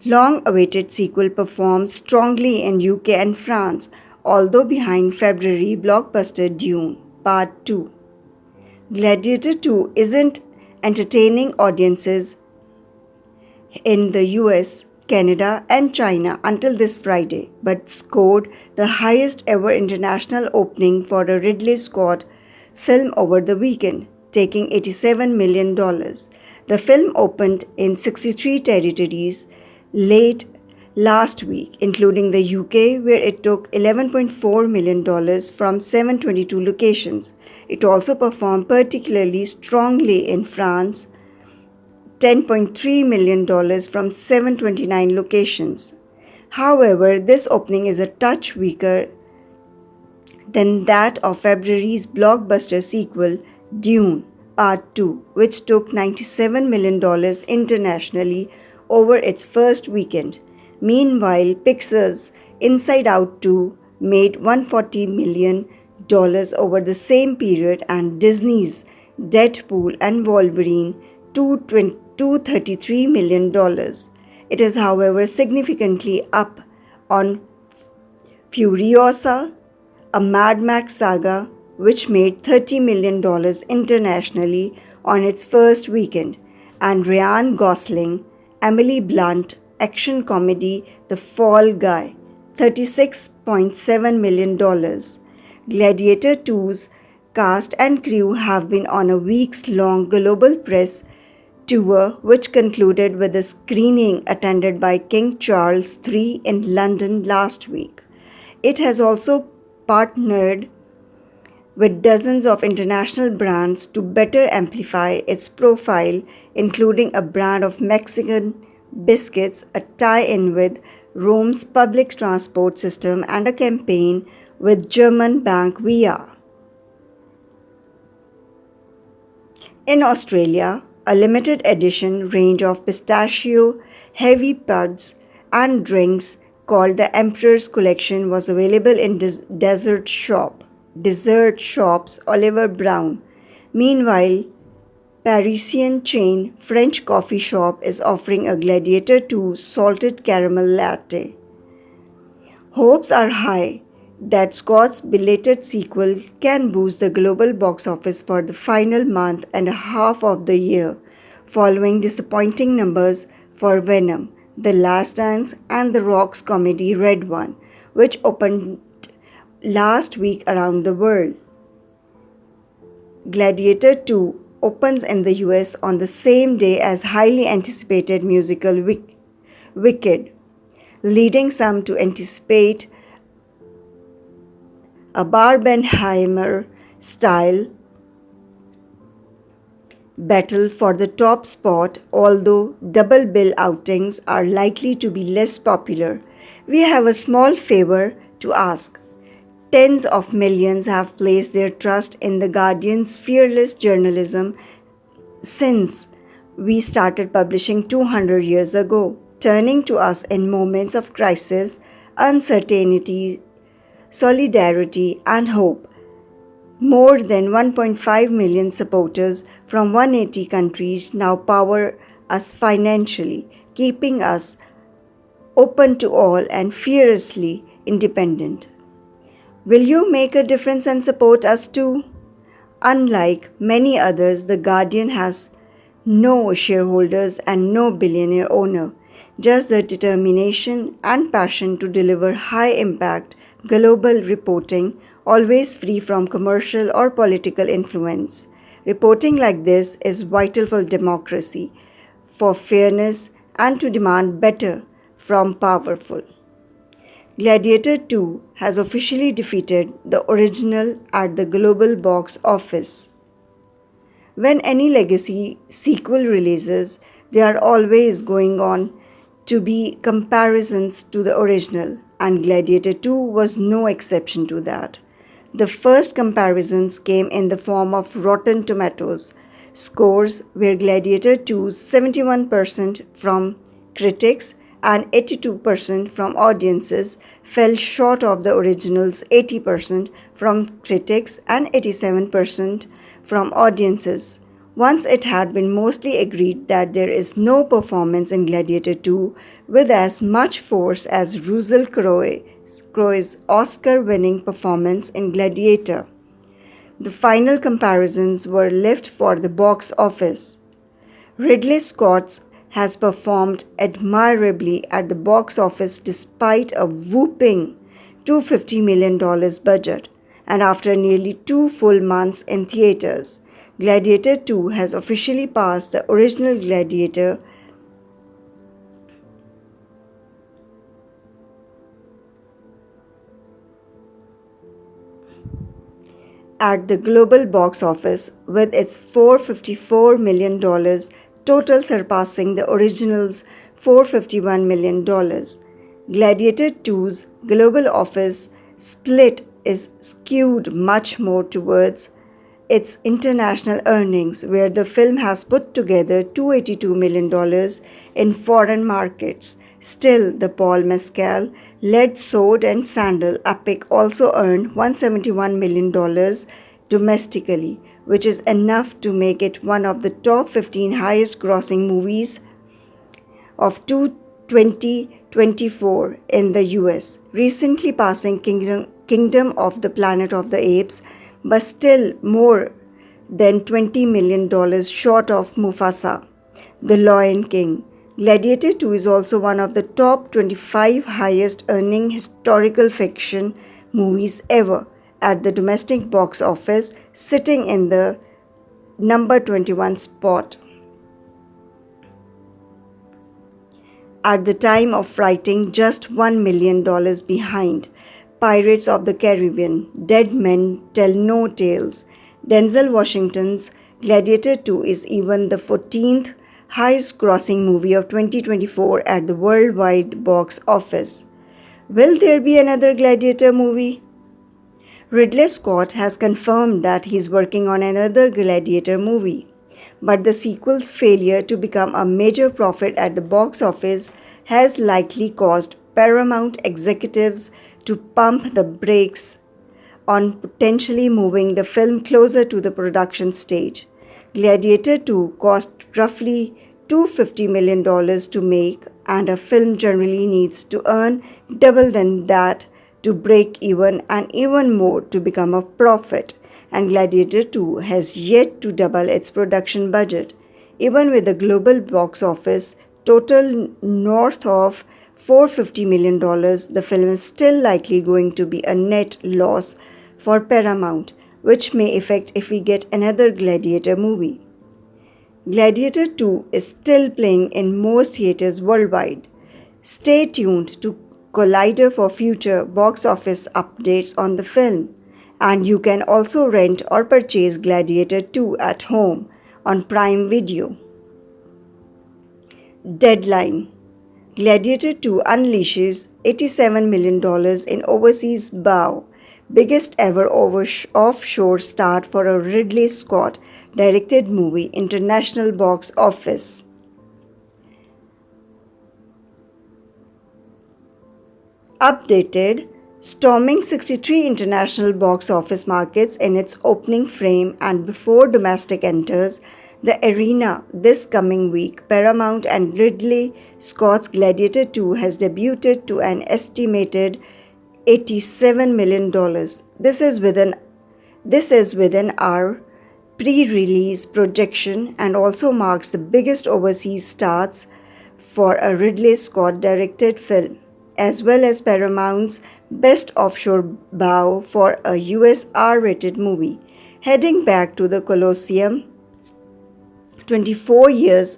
Long-awaited sequel performs strongly in UK and France, although behind February blockbuster Dune Part 2. Gladiator II isn't entertaining audiences in the US, Canada, and China until this Friday, but scored the highest ever international opening for a Ridley Scott film over the weekend, taking $87 million. The film opened in 63 territories, late last week, including the UK, where it took $11.4 million from 722 locations. It also performed particularly strongly in France, $10.3 million from 729 locations. However, this opening is a touch weaker than that of February's blockbuster sequel, Dune Part 2, which took $97 million internationally over its first weekend. Meanwhile, Pixar's Inside Out 2 made $140 million over the same period, and Disney's Deadpool and Wolverine $233 million. It is, however, significantly up on Furiosa, a Mad Max saga which made $30 million internationally on its first weekend, and Ryan Gosling, Emily Blunt action comedy The Fall Guy, $36.7 million. Gladiator II's cast and crew have been on a weeks-long global press tour which concluded with a screening attended by King Charles III in London last week. It has also partnered with dozens of international brands to better amplify its profile, including a brand of Mexican biscuits, a tie-in with Rome's public transport system, and a campaign with German bank Via. In Australia, a limited edition range of pistachio heavy puds and drinks called the Emperor's Collection was available in dessert shops Oliver Brown. Meanwhile, Parisian chain French coffee shop is offering a Gladiator II salted caramel latte. Hopes are high that Scott's belated sequel can boost the global box office for the final month and a half of the year, following disappointing numbers for Venom, The Last Dance, and The Rock's comedy Red One, which opened last week around the world. Gladiator II opens in the US on the same day as highly anticipated musical Wicked, leading some to anticipate a Barbenheimer-style battle for the top spot, although double bill outings are likely to be less popular. We have a small favor to ask. Tens of millions have placed their trust in The Guardian's fearless journalism since we started publishing 200 years ago, turning to us in moments of crisis, uncertainty, solidarity, and hope. More than 1.5 million supporters from 180 countries now power us financially, keeping us open to all and fiercely independent. Will you make a difference and support us too? Unlike many others, The Guardian has no shareholders and no billionaire owner, just the determination and passion to deliver high impact global reporting, always free from commercial or political influence. Reporting like this is vital for democracy, for fairness, and to demand better from powerful. Gladiator II has officially defeated the original at the global box office. When any legacy sequel releases, there are always going on to be comparisons to the original, and Gladiator II was no exception to that. The first comparisons came in the form of Rotten Tomatoes scores, where Gladiator II's 71% from critics and 82% from audiences fell short of the original's 80% from critics and 87% from audiences. Once it had been mostly agreed that there is no performance in Gladiator II with as much force as Russell Crowe's Oscar-winning performance in Gladiator. The final comparisons were left for the box office. Ridley Scott has performed admirably at the box office despite a whopping $250 million budget, and after nearly 2 full months in theaters, Gladiator II has officially passed the original Gladiator at the global box office with its $454 million total, surpassing the original's $451 million. Gladiator II's global office split is skewed much more towards its international earnings, where the film has put together $282 million in foreign markets. Still, the Paul Mescal led Sword and Sandal epic also earned $171 million domestically, which is enough to make it one of the top 15 highest grossing movies of 2024 in the US, recently passing Kingdom of the Planet of the Apes, but still more than $20 million short of Mufasa, The Lion King. Gladiator II is also one of the top 25 highest earning historical fiction movies ever at the domestic box office, sitting in the number 21 spot. At the time of writing, just $1 million behind Pirates of the Caribbean, Dead Men Tell No Tales. Denzel Washington's Gladiator II is even the 14th highest grossing movie of 2024 at the worldwide box office. Will there be another Gladiator movie? Ridley Scott has confirmed that he's working on another Gladiator movie, but the sequel's failure to become a major profit at the box office has likely caused Paramount executives to pump the brakes on potentially moving the film closer to the production stage. Gladiator II cost roughly $250 million to make, and a film generally needs to earn double than that to break even and even more to become a profit. And Gladiator II has yet to double its production budget. Even with the global box office total north of $450 million, the film is still likely going to be a net loss for Paramount, which may affect if we get another Gladiator movie. Gladiator II is still playing in most theaters worldwide. Stay tuned to Collider for future box office updates on the film. And you can also rent or purchase Gladiator II at home on Prime Video. Deadline: Gladiator II unleashes $87 million in overseas bow, biggest ever offshore start for a Ridley Scott directed movie international box office. Updated, storming 63 international box office markets in its opening frame and before domestic enters the arena this coming week, Paramount and Ridley Scott's Gladiator II has debuted to an estimated $87 million. This is within our pre-release projection and also marks the biggest overseas starts for a Ridley Scott directed film, as well as Paramount's best offshore bow for a US R-rated movie. Heading back to the Colosseum 24 years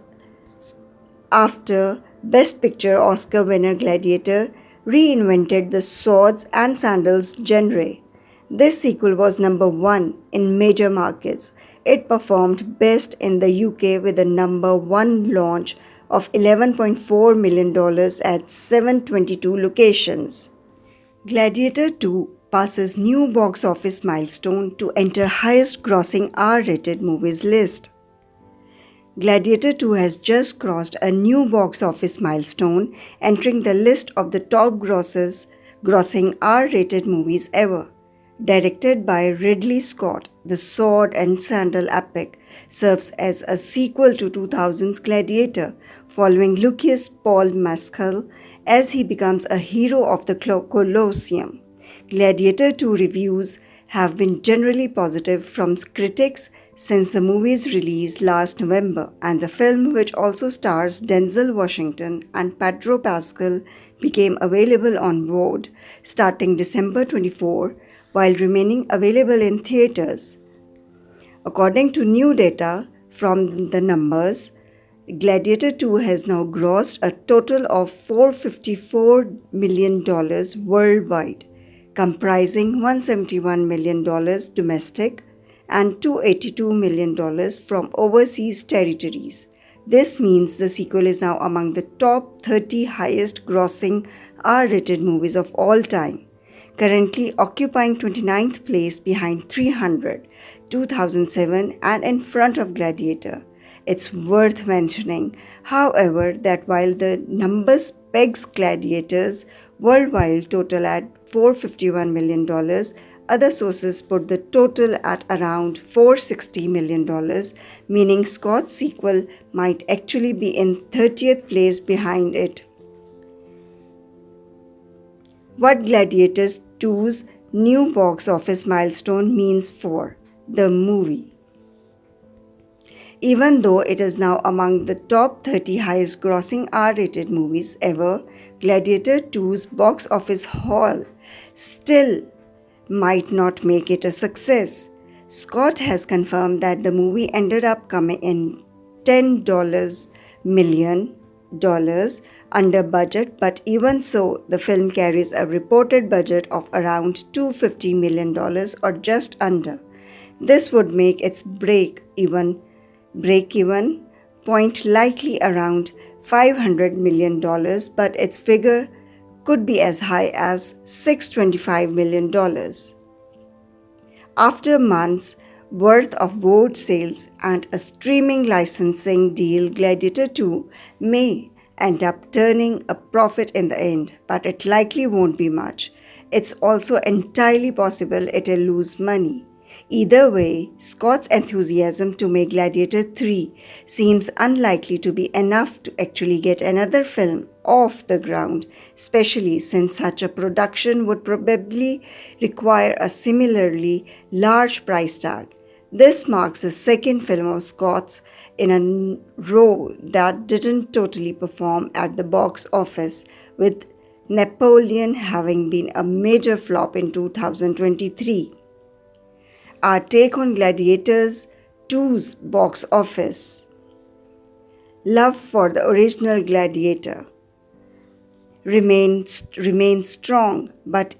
after Best Picture Oscar winner Gladiator reinvented the swords and sandals genre. This sequel was number 1 in major markets. It performed best in the UK with a number 1 launch of $11.4 million at 722 locations. Gladiator II passes new box office milestone to enter highest grossing R-rated movies list. Gladiator II has just crossed a new box office milestone, entering the list of the top grossing R-rated movies ever. Directed by Ridley Scott, the sword and sandal epic serves as a sequel to 2000's Gladiator, following Lucius Paul Mescal as he becomes a hero of the Colosseum. Gladiator II reviews have been generally positive from critics since the movie's release last November, and the film, which also stars Denzel Washington and Pedro Pascal, became available on board starting December 24, while remaining available in theaters. According to new data from the numbers, Gladiator II has now grossed a total of $454 million worldwide, comprising $171 million domestic and $282 million from overseas territories. This means the sequel is now among the top 30 highest grossing R-rated movies of all time, currently occupying 29th place behind 300, 2007 and in front of Gladiator. It's worth mentioning, however, that while the numbers pegs Gladiators worldwide total at $451 million, other sources put the total at around $460 million, meaning Scott's sequel might actually be in 30th place behind it. What Gladiator II's new box office milestone means for the movie. Even though it is now among the top 30 highest grossing R-rated movies ever, Gladiator II's box office haul still might not make it a success. Scott has confirmed that the movie ended up coming in $10 million under budget, but even so, the film carries a reported budget of around $250 million or just under. This would make its break-even point likely around $500 million, but its figure could be as high as $625 million. After months worth of board sales and a streaming licensing deal, Gladiator II may end up turning a profit in the end, but it likely won't be much. It's also entirely possible it'll lose money. Either way, Scott's enthusiasm to make Gladiator III seems unlikely to be enough to actually get another film off the ground, especially since such a production would probably require a similarly large price tag. This marks the second film of Scott's in a row that didn't totally perform at the box office, with Napoleon having been a major flop in 2023. Our take on Gladiator II's box office. Love for the original Gladiator remains strong, but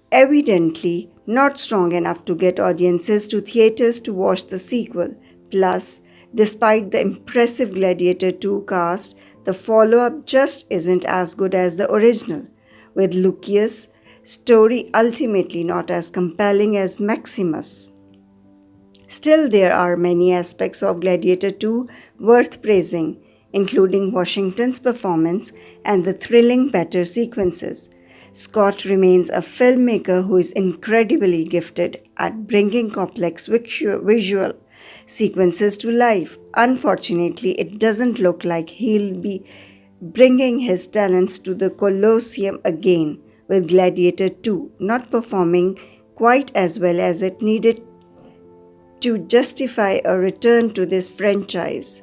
evidently not strong enough to get audiences to theaters to watch the sequel. Plus, despite the impressive Gladiator II cast, the follow-up just isn't as good as the original, with Lucius' story ultimately not as compelling as Maximus. Still, there are many aspects of Gladiator II worth praising, including Washington's performance and the thrilling battle sequences. Scott remains a filmmaker who is incredibly gifted at bringing complex visual sequences to life. Unfortunately, it doesn't look like he'll be bringing his talents to the Colosseum again, with Gladiator II not performing quite as well as it needed to justify a return to this franchise.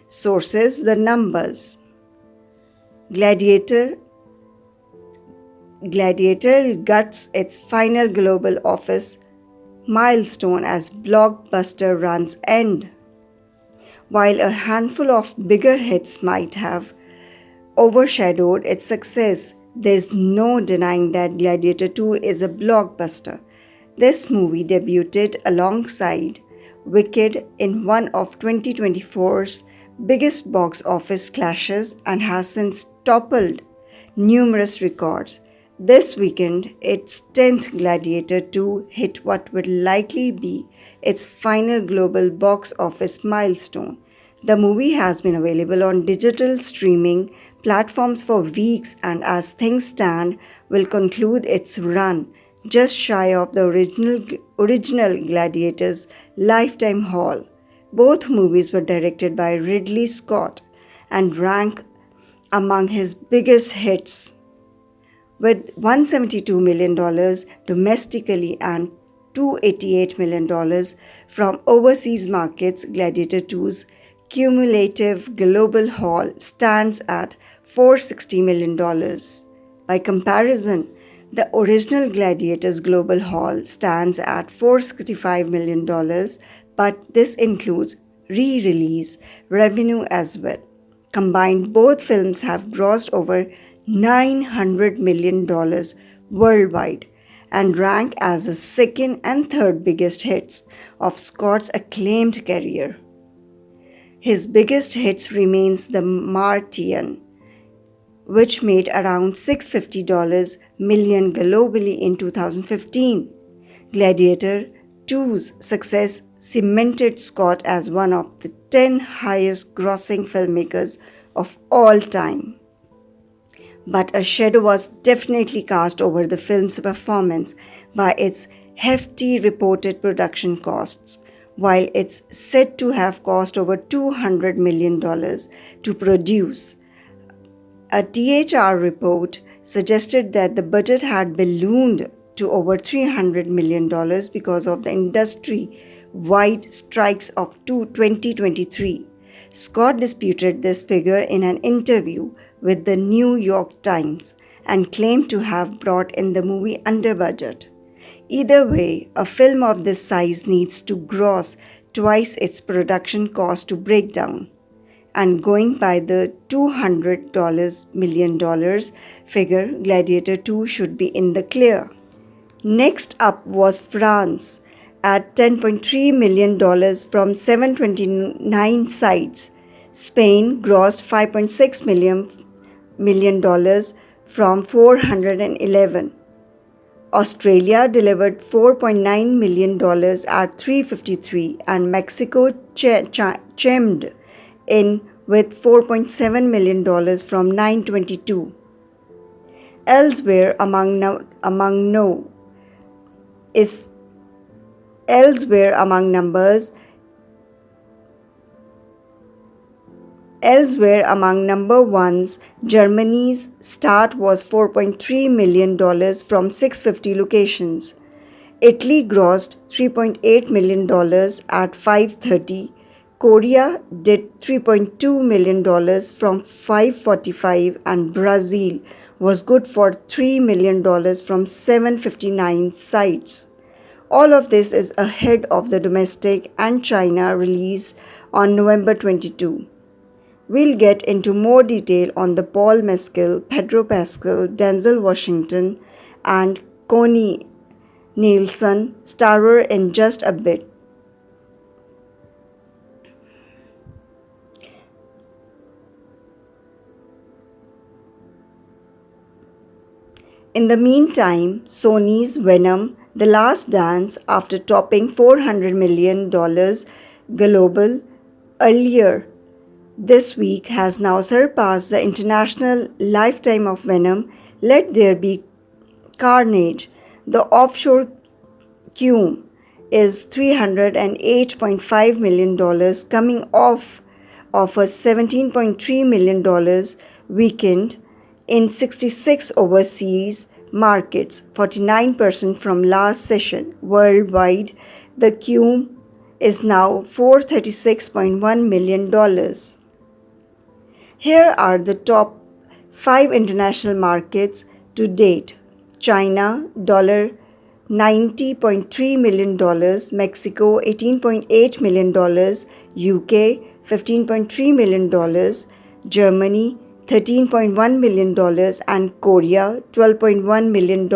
Sources: the numbers. Gladiator guts its final global office milestone as blockbuster runs end. While a handful of bigger hits might have overshadowed its success, there's no denying that Gladiator II is a blockbuster. This movie debuted alongside Wicked in one of 2024's biggest box office clashes and has since toppled numerous records. This weekend, its 10th Gladiator II hit what would likely be its final global box office milestone. The movie has been available on digital streaming platforms for weeks and, as things stand, will conclude its run just shy of the original Gladiator's lifetime haul. Both movies were directed by Ridley Scott and rank among his biggest hits, with $172 million domestically and $288 million from overseas markets. Gladiator II's cumulative global haul stands at $460 million. By comparison, the original Gladiator's global haul stands at $465 million, but this includes re-release revenue as well. Combined, both films have grossed over $900 million worldwide and rank as the second and third biggest hits of Scott's acclaimed career. His biggest hits remains The Martian, which made around $650 million globally in 2015. Gladiator II's success cemented Scott as one of the 10 highest grossing filmmakers of all time. But a shadow was definitely cast over the film's performance by its hefty reported production costs. While it's said to have cost over $200 million to produce, a THR report suggested that the budget had ballooned to over $300 million because of the industry-wide strikes of 2023. Scott disputed this figure in an interview with the New York Times and claimed to have brought in the movie under budget. Either way, a film of this size needs to gross twice its production cost to break down. And going by the $200 million figure, Gladiator II should be in the clear. Next up was France at $10.3 million from 729 sites. Spain grossed $5.6 million from 411. Australia delivered $4.9 million at 353, and Mexico chimed in with $4.7 million from 922. Elsewhere among number ones, Germany's start was $4.3 million from 650 locations. Italy grossed $3.8 million at 530. Korea did $3.2 million from 545, and Brazil was good for $3 million from 759 sites. All of this is ahead of the domestic and China release on November 22. We'll get into more detail on the Paul Mescal, Pedro Pascal, Denzel Washington, and Connie Nielsen starer in just a bit. In the meantime, Sony's Venom: The Last Dance, after topping $400 million global earlier this week, has now surpassed the international lifetime of Venom: Let There Be Carnage. The offshore cum is $308.5 million, coming off of a $17.3 million weekend in 66 overseas markets, 49% from last session. Worldwide, the cum is now $436.1 million. Here are the top 5 international markets to date. China, $90.3 million, Mexico, $18.8 million, UK, $15.3 million, Germany, $13.1 million, and Korea, $12.1 million.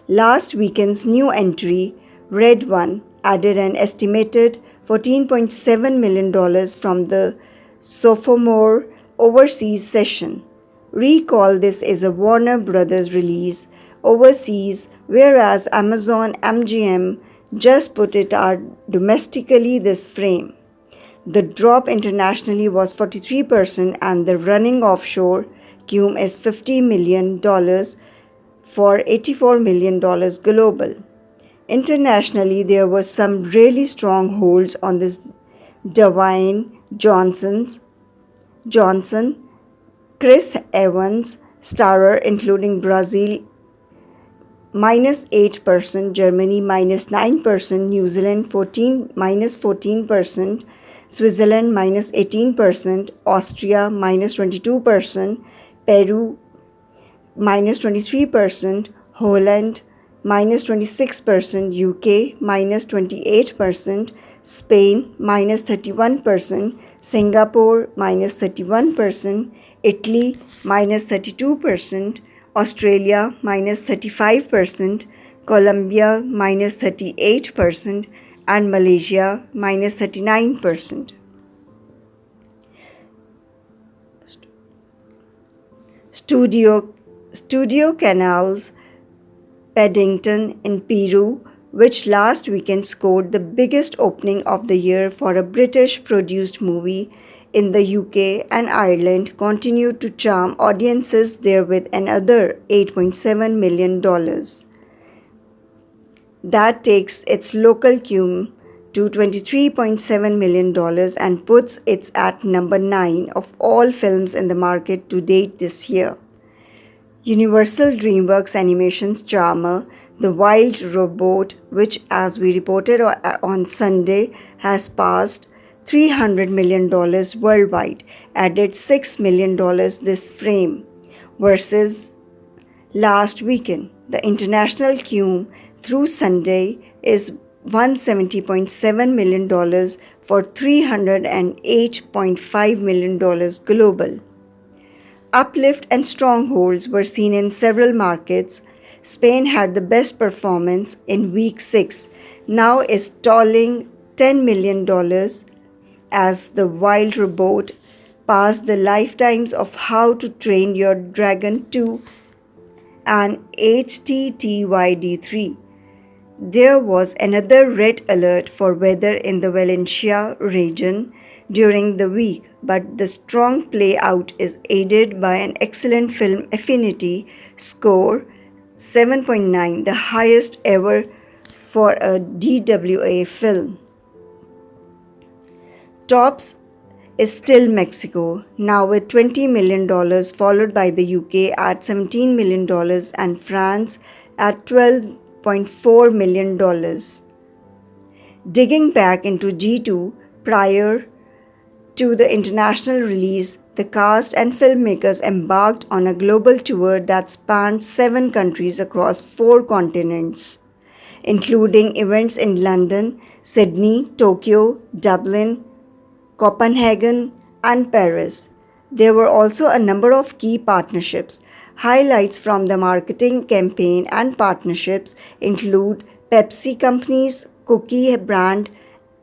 Last weekend's new entry, Red One, added an estimated $14.7 million from the sophomore overseas session. Recall this is a Warner Brothers release overseas, whereas Amazon MGM just put it out domestically this frame. The drop internationally was 43%, and the running offshore cum is $50 million for $84 million global. Internationally, there were some really strong holds on this Dwayne Johnson, Chris Evans starer, including Brazil -8%, Germany -9%, New Zealand -14%, Switzerland -18%, Austria -22%, Peru -23%, Holland -26%, UK -28%, Spain -31%, Singapore -31%, Italy -32%, Australia minus 35%, Colombia minus 38%, and Malaysia minus 39%. Studio Canals Paddington in Peru, which last weekend scored the biggest opening of the year for a British produced movie in the UK and Ireland, continued to charm audiences there with another $8.7 million. That takes its local cum to $23.7 million and puts it at number 9 of all films in the market to date this year. Universal DreamWorks Animation's charmer, The Wild Robot, which, as we reported on Sunday, has passed $300 million worldwide, added $6 million this frame versus last weekend. The international cum through Sunday is $170.7 million for $308.5 million global. Uplift and strongholds were seen in several markets. Spain had the best performance in week 6, now is tolling $10 million as The Wild Robot passed the lifetimes of How to Train Your Dragon 2 and HTTYD3. There was another red alert for weather in the Valencia region during the week, but the strong play out is aided by an excellent film affinity score 7.9, the highest ever for a DWA film. Tops is still Mexico, now with $20 million, followed by the UK at $17 million and France at $12.4 million. Digging back into G2 prior to the international release, the cast and filmmakers embarked on a global tour that spanned 7 countries across 4 continents, including events in London, Sydney, Tokyo, Dublin, Copenhagen, and Paris. There were also a number of key partnerships. Highlights from the marketing campaign and partnerships include Pepsi Company's cookie brand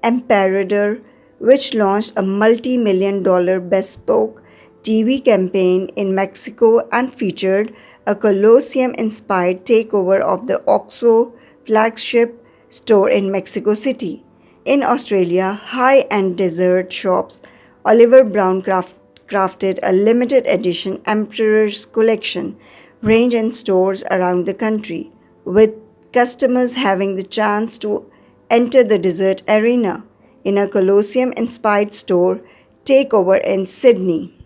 Emperador, which launched a multi-million-dollar bespoke TV campaign in Mexico and featured a Colosseum-inspired takeover of the Oxxo flagship store in Mexico City. In Australia, high-end dessert shops Oliver Brown crafted a limited edition Emperor's Collection range in stores around the country, with customers having the chance to enter the dessert arena in a Colosseum-inspired store takeover in Sydney.